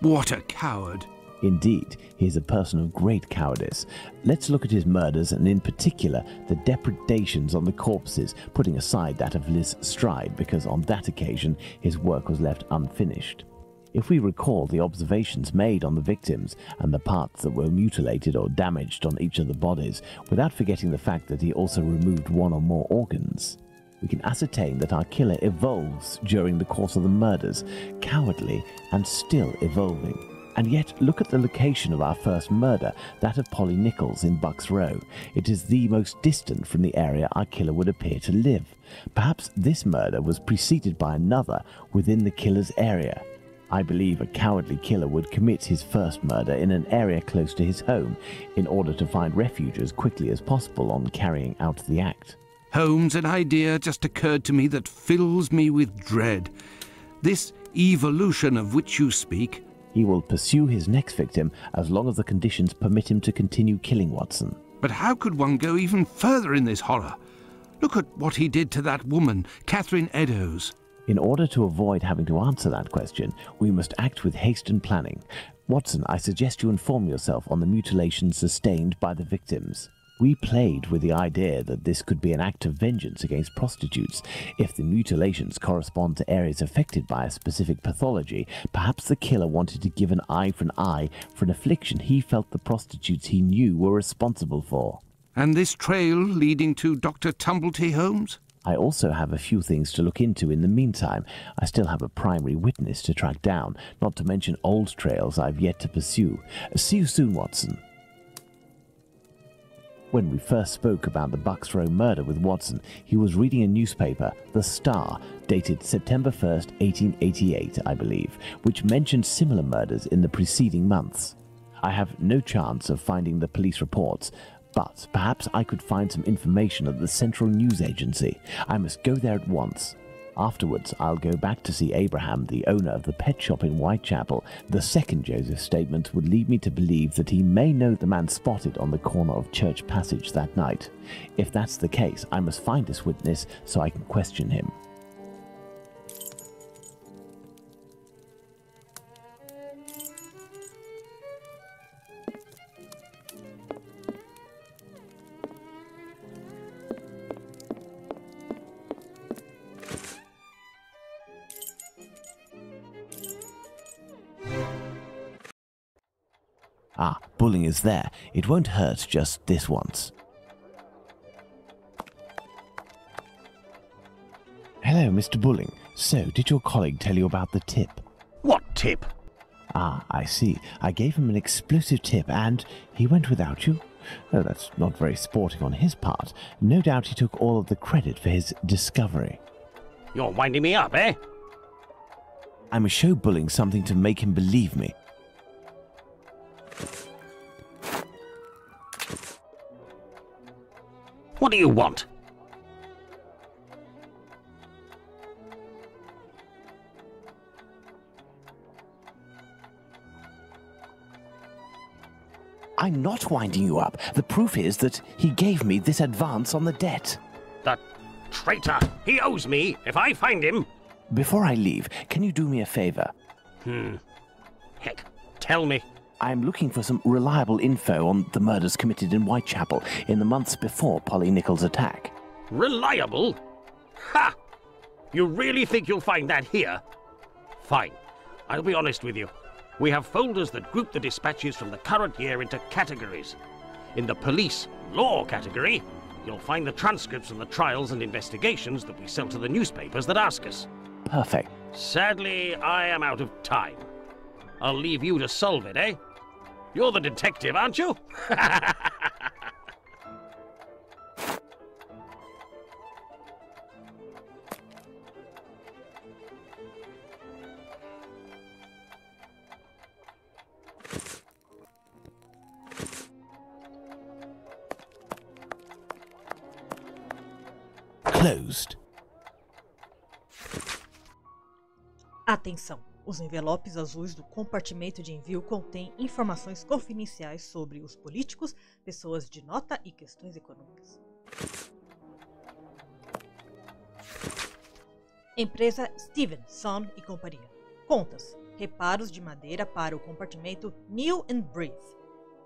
Speaker 3: What a coward!
Speaker 1: Indeed, he is a person of great cowardice. Let's look at his murders, and in particular, the depredations on the corpses, putting aside that of Liz Stride, because on that occasion his work was left unfinished. If we recall the observations made on the victims and the parts that were mutilated or damaged on each of the bodies, without forgetting the fact that he also removed one or more organs, we can ascertain that our killer evolves during the course of the murders, cowardly and still evolving. And yet, look at the location of our first murder, that of Polly Nichols in Bucks Row. It is the most distant from the area our killer would appear to live. Perhaps this murder was preceded by another within the killer's area. I believe a cowardly killer would commit his first murder in an area close to his home, in order to find refuge as quickly as possible on carrying out the act.
Speaker 3: Holmes, an idea just occurred to me that fills me with dread. This evolution of which you speak.
Speaker 1: He will pursue his next victim as long as the conditions permit him to continue killing, Watson.
Speaker 3: But how could one go even further in this horror? Look at what he did to that woman, Catherine Eddowes.
Speaker 1: In order to avoid having to answer that question, we must act with haste and planning. Watson, I suggest you inform yourself on the mutilations sustained by the victims. We played with the idea that this could be an act of vengeance against prostitutes. If the mutilations correspond to areas affected by a specific pathology, perhaps the killer wanted to give an eye for an affliction he felt the prostitutes he knew were responsible for.
Speaker 3: And this trail leading to Dr. Tumblety Holmes?
Speaker 1: I also have a few things to look into in the meantime. I still have a primary witness to track down, not to mention old trails I've yet to pursue. See you soon, Watson. When we first spoke about the Bucks Row murder with Watson, he was reading a newspaper, The Star, dated September 1st, 1888, I believe, which mentioned similar murders in the preceding months. I have no chance of finding the police reports, but perhaps I could find some information at the Central News Agency. I must go there at once. Afterwards, I'll go back to see Abraham, the owner of the pet shop in Whitechapel. The second Joseph's statement would lead me to believe that he may know the man spotted on the corner of Church Passage that night. If that's the case, I must find this witness so I can question him. Ah, Bulling is there. It won't hurt just this once. Hello, Mr. Bulling. So, did your colleague tell you about the tip?
Speaker 5: What tip?
Speaker 1: Ah, I see. I gave him an explosive tip and he went without you? Oh, that's not very sporting on his part. No doubt he took all of the credit for his discovery.
Speaker 5: You're winding me up, eh?
Speaker 1: I must show Bulling something to make him believe me.
Speaker 5: What do you want?
Speaker 1: I'm not winding you up. The proof is that he gave me this advance on the debt.
Speaker 5: The traitor! He owes me, if I find him!
Speaker 1: Before I leave, can you do me a favor?
Speaker 5: Heck, tell me.
Speaker 1: I'm looking for some reliable info on the murders committed in Whitechapel in the months before Polly Nichols' attack.
Speaker 5: Reliable? Ha! You really think you'll find that here? Fine. I'll be honest with you. We have folders that group the dispatches from the current year into categories. In the police law category, you'll find the transcripts from the trials and investigations that we sell to the newspapers that ask us.
Speaker 1: Perfect.
Speaker 5: Sadly, I am out of time. I'll leave you to solve it, eh? You're the detective, aren't you?
Speaker 1: Closed.
Speaker 2: Atenção! Os envelopes azuis do compartimento de envio contêm informações confidenciais sobre os políticos, pessoas de nota e questões econômicas. Empresa Steven, Son e Companhia. Contas. Reparos de madeira para o compartimento New and Brief.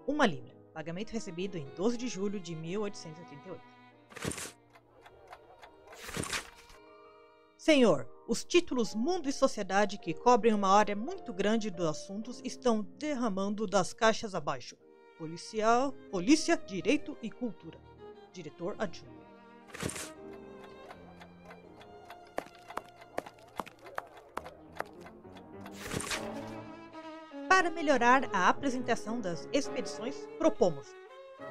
Speaker 2: 1 libra. Pagamento recebido em 12 de julho de 1888. Senhor, os títulos Mundo e Sociedade, que cobrem uma área muito grande dos assuntos, estão derramando das caixas abaixo. Polícia, Direito e Cultura. Diretor adjunto. Para melhorar a apresentação das expedições, propomos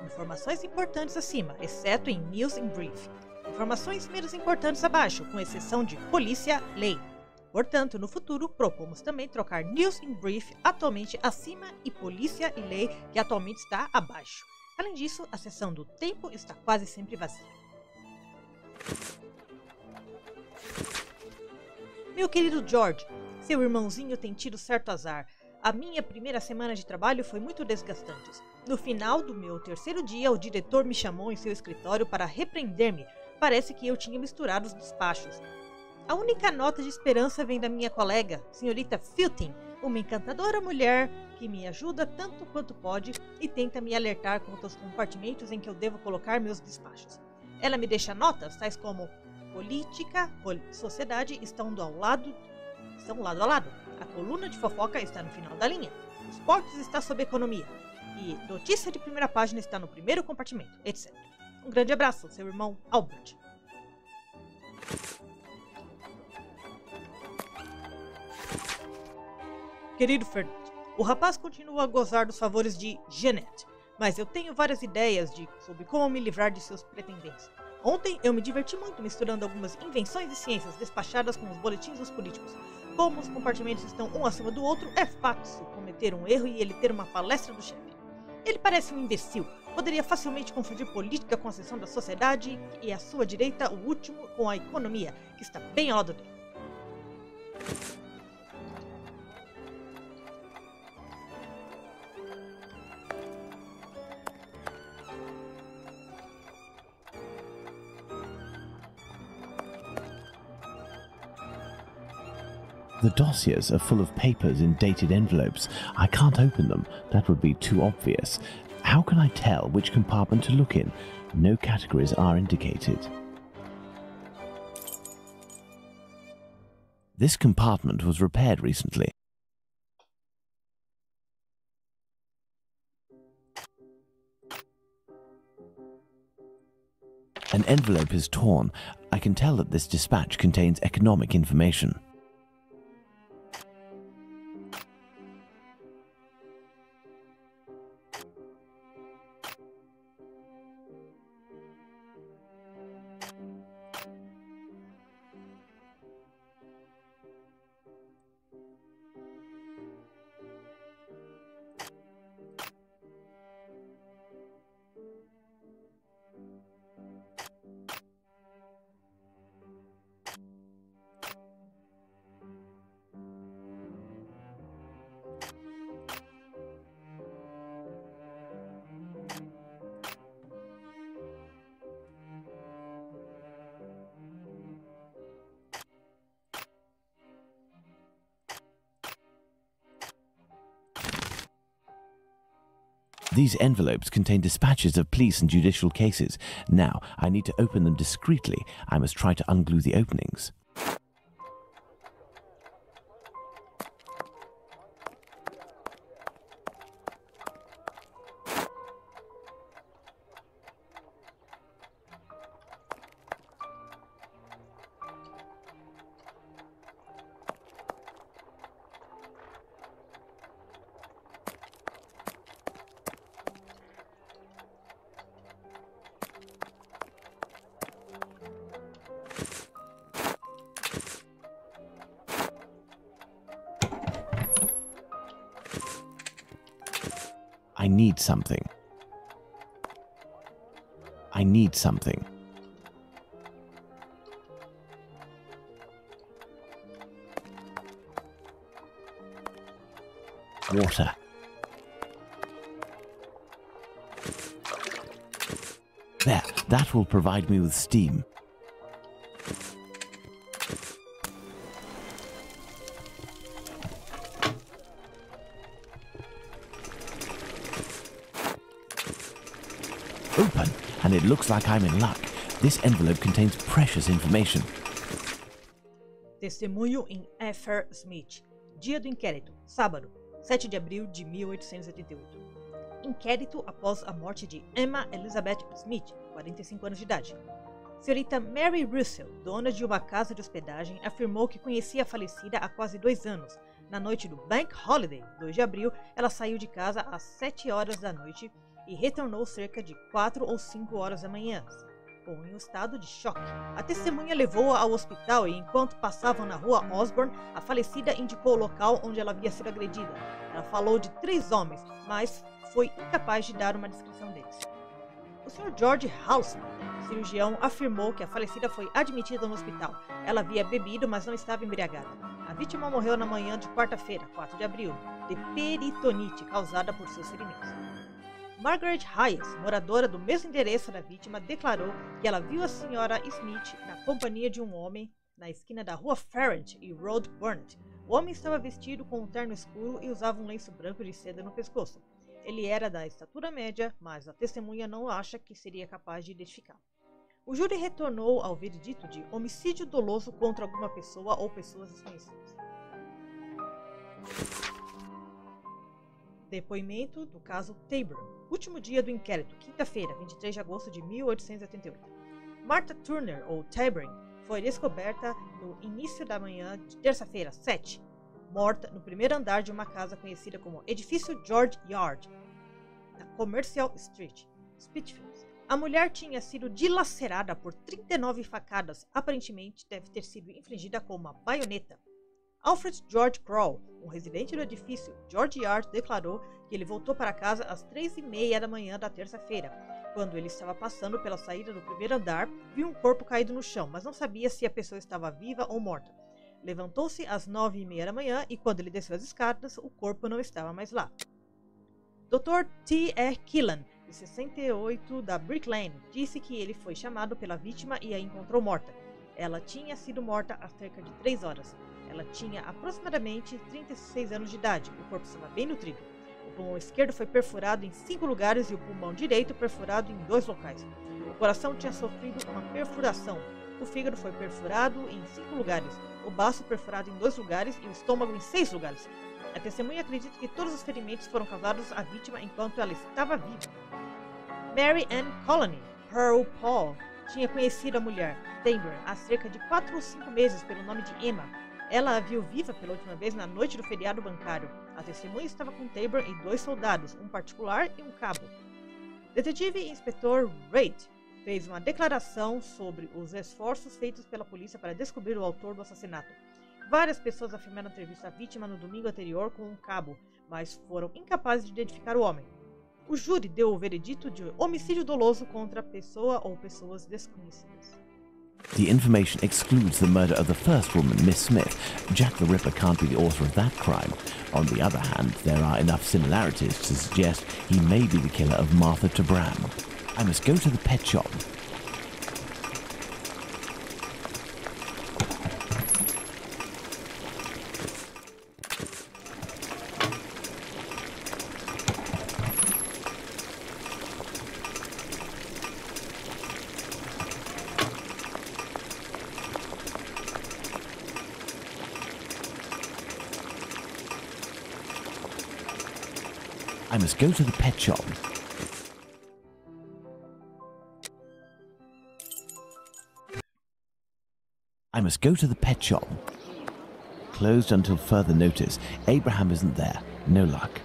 Speaker 2: informações importantes acima, exceto em News and Brief. Informações menos importantes abaixo, com exceção de polícia, lei. Portanto, no futuro, propomos também trocar News and Brief atualmente acima e polícia e lei, que atualmente está abaixo. Além disso, a seção do tempo está quase sempre vazia. Meu querido George, seu irmãozinho tem tido certo azar. A minha primeira semana de trabalho foi muito desgastante. No final do meu terceiro dia, o diretor me chamou em seu escritório para repreender-me, parece que eu tinha misturado os despachos. A única nota de esperança vem da minha colega, senhorita Filton, uma encantadora mulher que me ajuda tanto quanto pode e tenta me alertar quanto aos compartimentos em que eu devo colocar meus despachos. Ela me deixa notas tais como política, sociedade estão lado a lado. A coluna de fofoca está no final da linha. Esportes está sob economia. E notícia de primeira página está no primeiro compartimento, etc. Um grande abraço, seu irmão Albert. Querido Fernando, o rapaz continua a gozar dos favores de Jeanette, mas eu tenho várias ideias sobre como me livrar de seus pretendentes. Ontem eu me diverti muito misturando algumas invenções e ciências despachadas com os boletins dos políticos. Como os compartimentos estão um acima do outro, é fácil cometer um erro e ele ter uma palestra do chefe. Ele parece um imbecil. Poderia facilmente confundir política com a seção da sociedade e à sua direita o último com a economia, que está bem ao lado dele.
Speaker 1: The dossiers are full of papers in dated envelopes. I can't open them. That would be too obvious. How can I tell which compartment to look in? No categories are indicated. This compartment was repaired recently. An envelope is torn. I can tell that this dispatch contains economic information. These envelopes contain dispatches of police and judicial cases. Now, I need to open them discreetly. I must try to unglue the openings. I need something. I need something. Water. There, that will provide me with steam. Open, and it looks like I'm in luck. This envelope contains precious information.
Speaker 2: Testemunho em F.R. Smith. Dia do inquérito. Sábado, 7 de abril de 1888. Inquérito após a morte de Emma Elizabeth Smith, 45 anos de idade. Senhorita Mary Russell, dona de uma casa de hospedagem, afirmou que conhecia a falecida há quase 2 anos. Na noite do Bank Holiday, 2 de abril, ela saiu de casa às 7 horas da noite e retornou cerca de 4 ou 5 horas da manhã, em um estado de choque. A testemunha levou-a ao hospital e, enquanto passavam na rua Osborne, a falecida indicou o local onde ela havia sido agredida. Ela falou de 3 homens, mas foi incapaz de dar uma descrição deles. O Sr. George Halston, cirurgião, afirmou que a falecida foi admitida no hospital. Ela havia bebido, mas não estava embriagada. A vítima morreu na manhã de quarta-feira, 4 de abril, de peritonite causada por seus ferimentos. Margaret Hayes, moradora do mesmo endereço da vítima, declarou que ela viu a senhora Smith na companhia de um homem na esquina da rua Farrant e Road Burnett. O homem estava vestido com um terno escuro e usava um lenço branco de seda no pescoço. Ele era da estatura média, mas a testemunha não acha que seria capaz de identificá-lo. O júri retornou ao veredito de homicídio doloso contra alguma pessoa ou pessoas desconhecidas. Depoimento do caso Tabor. Último dia do inquérito, quinta-feira, 23 de agosto de 1888. Martha Turner, ou Tabor, foi descoberta no início da manhã de terça-feira, 7, morta no primeiro andar de uma casa conhecida como Edifício George Yard, na Commercial Street, Spitalfields. A mulher tinha sido dilacerada por 39 facadas, aparentemente deve ter sido infligida com uma baioneta. Alfred George Crow, um residente do edifício George Yard, declarou que ele voltou para casa às 3h30 da manhã da terça-feira. Quando ele estava passando pela saída do primeiro andar, viu um corpo caído no chão, mas não sabia se a pessoa estava viva ou morta. Levantou-se às 9h30 da manhã e quando ele desceu as escadas, o corpo não estava mais lá. Dr. T. E. Killan, de 68, da Brick Lane, disse que ele foi chamado pela vítima e a encontrou morta. Ela tinha sido morta há cerca de 3 horas. Ela tinha aproximadamente 36 anos de idade. O corpo estava bem nutrido. O pulmão esquerdo foi perfurado em 5 lugares e o pulmão direito perfurado em 2 locais. O coração tinha sofrido uma perfuração. O fígado foi perfurado em 5 lugares. O baço perfurado em 2 lugares e o estômago em 6 lugares. A testemunha acredita que todos os ferimentos foram causados à vítima enquanto ela estava viva. Mary Ann Colony, Pearl Paul, tinha conhecido a mulher, Tabor, há cerca de 4 ou 5 meses pelo nome de Emma. Ela a viu viva pela última vez na noite do feriado bancário. A testemunha estava com Tabor e 2 soldados, um particular e um cabo. Detetive e inspetor Reid fez uma declaração sobre os esforços feitos pela polícia para descobrir o autor do assassinato. Várias pessoas afirmaram ter visto a vítima no domingo anterior com um cabo, mas foram incapazes de identificar o homem. O júri deu o veredito de homicídio doloso contra a pessoa ou pessoas desconhecidas.
Speaker 1: The information excludes the murder of the first woman, Miss Smith. Jack the Ripper can't be the author of that crime. On the other hand, there are enough similarities to suggest he may be the killer of Martha Tabram. I must go to the pet shop. I must go to the pet shop. I must go to the pet shop. Closed until further notice. Abraham isn't there. No luck.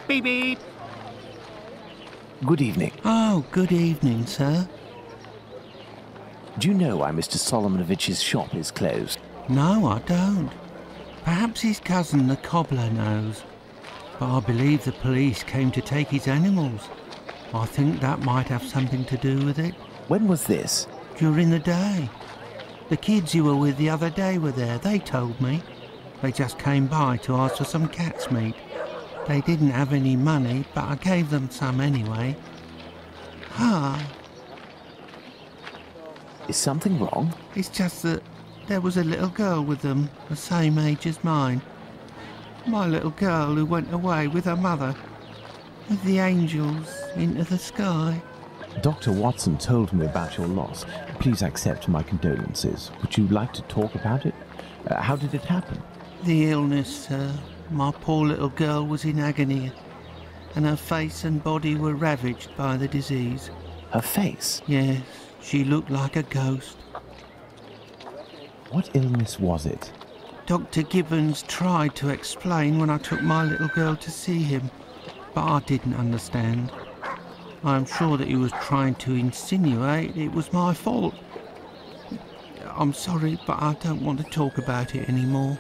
Speaker 3: Beep beep.
Speaker 1: Good evening.
Speaker 3: Oh, good evening, sir.
Speaker 1: Do you know why Mr. Solomonovich's shop is closed?
Speaker 3: No, I don't. Perhaps his cousin, the cobbler, knows. But I believe the police came to take his animals. I think that might have something to do with it.
Speaker 1: When was this?
Speaker 3: During the day. The kids you were with the other day were there, they told me. They just came by to ask for some cat's meat. They didn't have any money, but I gave them some anyway. Ah.
Speaker 1: Is something wrong?
Speaker 3: It's just that there was a little girl with them, the same age as mine. My little girl who went away with her mother, with the angels into the sky.
Speaker 1: Dr. Watson told me about your loss. Please accept my condolences. Would you like to talk about it? How did it happen?
Speaker 3: The illness, sir. My poor little girl was in agony, and her face and body were ravaged by the disease.
Speaker 1: Her face?
Speaker 3: Yes, she looked like a ghost.
Speaker 1: What illness was it?
Speaker 3: Dr. Gibbons tried to explain when I took my little girl to see him, but I didn't understand. I'm sure that he was trying to insinuate it was my fault. I'm sorry, but I don't want to talk about it anymore.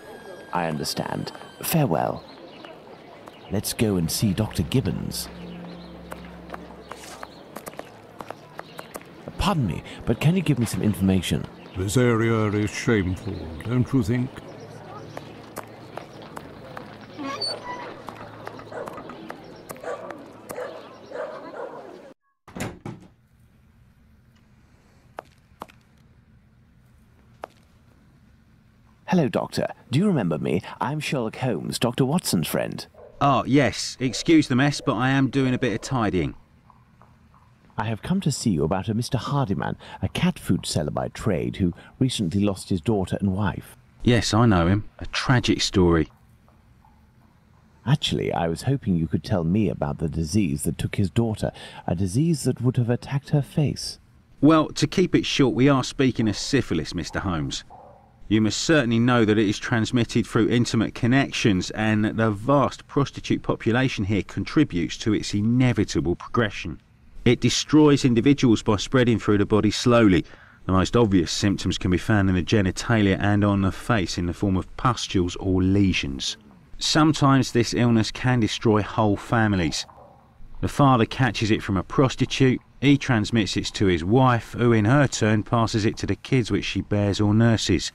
Speaker 1: I understand. Farewell. Let's go and see Dr. Gibbons. Pardon me, but can you give me some information?
Speaker 4: This area is shameful, don't you think?
Speaker 1: Hello, Doctor. Do you remember me? I'm Sherlock Holmes, Dr. Watson's friend.
Speaker 6: Oh, yes. Excuse the mess, but I am doing a bit of tidying.
Speaker 1: I have come to see you about a Mr. Hardyman, a cat food seller by trade, who recently lost his daughter and wife.
Speaker 6: Yes, I know him. A tragic story.
Speaker 1: Actually, I was hoping you could tell me about the disease that took his daughter, a disease that would have attacked her face.
Speaker 6: Well, to keep it short, we are speaking of syphilis, Mr. Holmes. You must certainly know that it is transmitted through intimate connections and that the vast prostitute population here contributes to its inevitable progression. It destroys individuals by spreading through the body slowly. The most obvious symptoms can be found in the genitalia and on the face in the form of pustules or lesions. Sometimes this illness can destroy whole families. The father catches it from a prostitute, he transmits it to his wife, who in her turn passes it to the kids which she bears or nurses.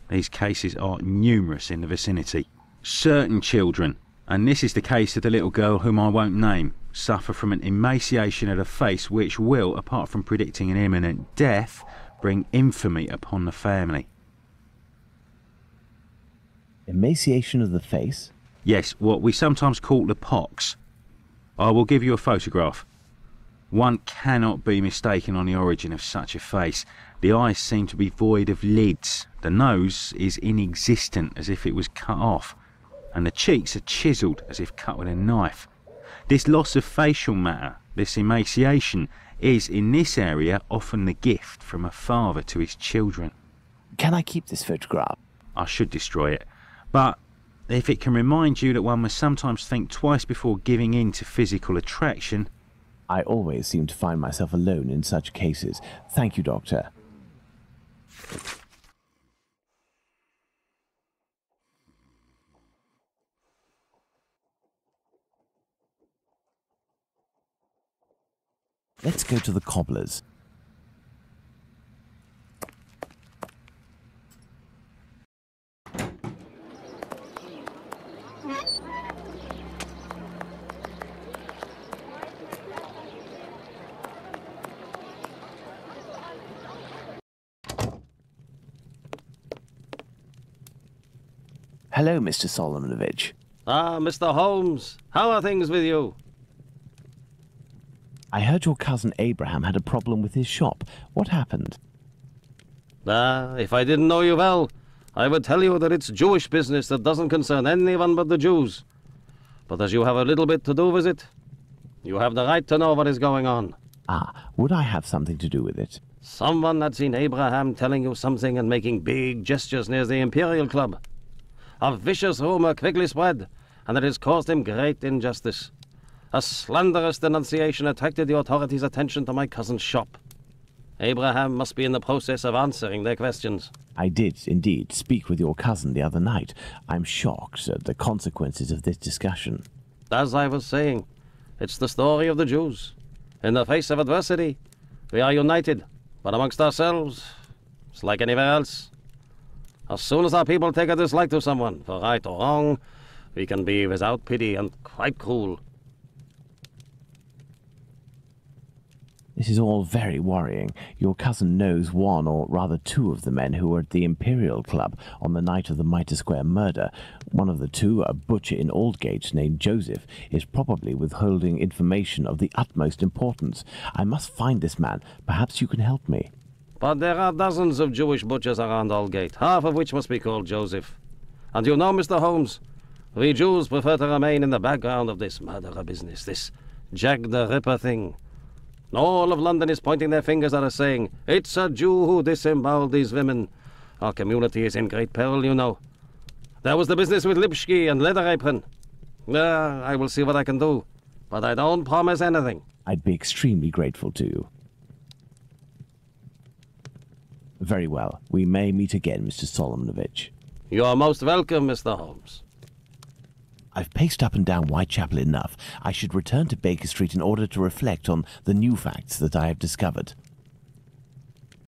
Speaker 6: These cases are numerous in the vicinity. Certain children, and this is the case of the little girl whom I won't name, suffer from an emaciation of the face which will, apart from predicting an imminent death, bring infamy upon the family.
Speaker 1: Emaciation of the face?
Speaker 6: Yes, what we sometimes call the pox. I will give you a photograph. One cannot be mistaken on the origin of such a face. The eyes seem to be void of lids. The nose is inexistent, as if it was cut off, and the cheeks are chiselled as if cut with a knife. This loss of facial matter, this emaciation, is in this area often the gift from a father to his children.
Speaker 1: Can I keep this photograph?
Speaker 6: I should destroy it, but if it can remind you that one must sometimes think twice before giving in to physical attraction.
Speaker 1: I always seem to find myself alone in such cases. Thank you, Doctor. Let's go to the cobbler's. Hello, Mr. Solomonovich.
Speaker 5: Ah, Mr. Holmes. How are things with you?
Speaker 1: I heard your cousin Abraham had a problem with his shop. What happened?
Speaker 5: If I didn't know you well, I would tell you that it's Jewish business that doesn't concern anyone but the Jews. But as you have a little bit to do with it, you have the right to know what is going on.
Speaker 1: Ah, would I have something to do with it?
Speaker 5: Someone had seen Abraham telling you something and making big gestures near the Imperial Club. A vicious rumor quickly spread, and it has caused him great injustice. A slanderous denunciation attracted the authorities' attention to my cousin's shop. Abraham must be in the process of answering their questions.
Speaker 1: I did, indeed, speak with your cousin the other night. I'm shocked at the consequences of this discussion.
Speaker 5: As I was saying, it's the story of the Jews. In the face of adversity, we are united, but amongst ourselves, it's like anywhere else. As soon as our people take a dislike to someone, for right or wrong, we can be without pity and quite cruel.
Speaker 1: This is all very worrying. Your cousin knows one, or rather two, of the men who were at the Imperial Club on the night of the Mitre Square murder. One of the two, a butcher in Aldgate named Joseph, is probably withholding information of the utmost importance. I must find this man. Perhaps you can help me.
Speaker 5: But there are dozens of Jewish butchers around Aldgate, half of which must be called Joseph. And you know, Mr. Holmes, we Jews prefer to remain in the background of this murderer business, this Jack the Ripper thing. All of London is pointing their fingers at us, saying, it's a Jew who disemboweled these women. Our community is in great peril, you know. There was the business with Lipski and Leather Apron. I will see what I can do, but I don't promise anything.
Speaker 1: I'd be extremely grateful to you. Very well. We may meet again, Mr. Solomonovich.
Speaker 5: You are most welcome, Mr. Holmes.
Speaker 1: I've paced up and down Whitechapel enough. I should return to Baker Street in order to reflect on the new facts that I have discovered.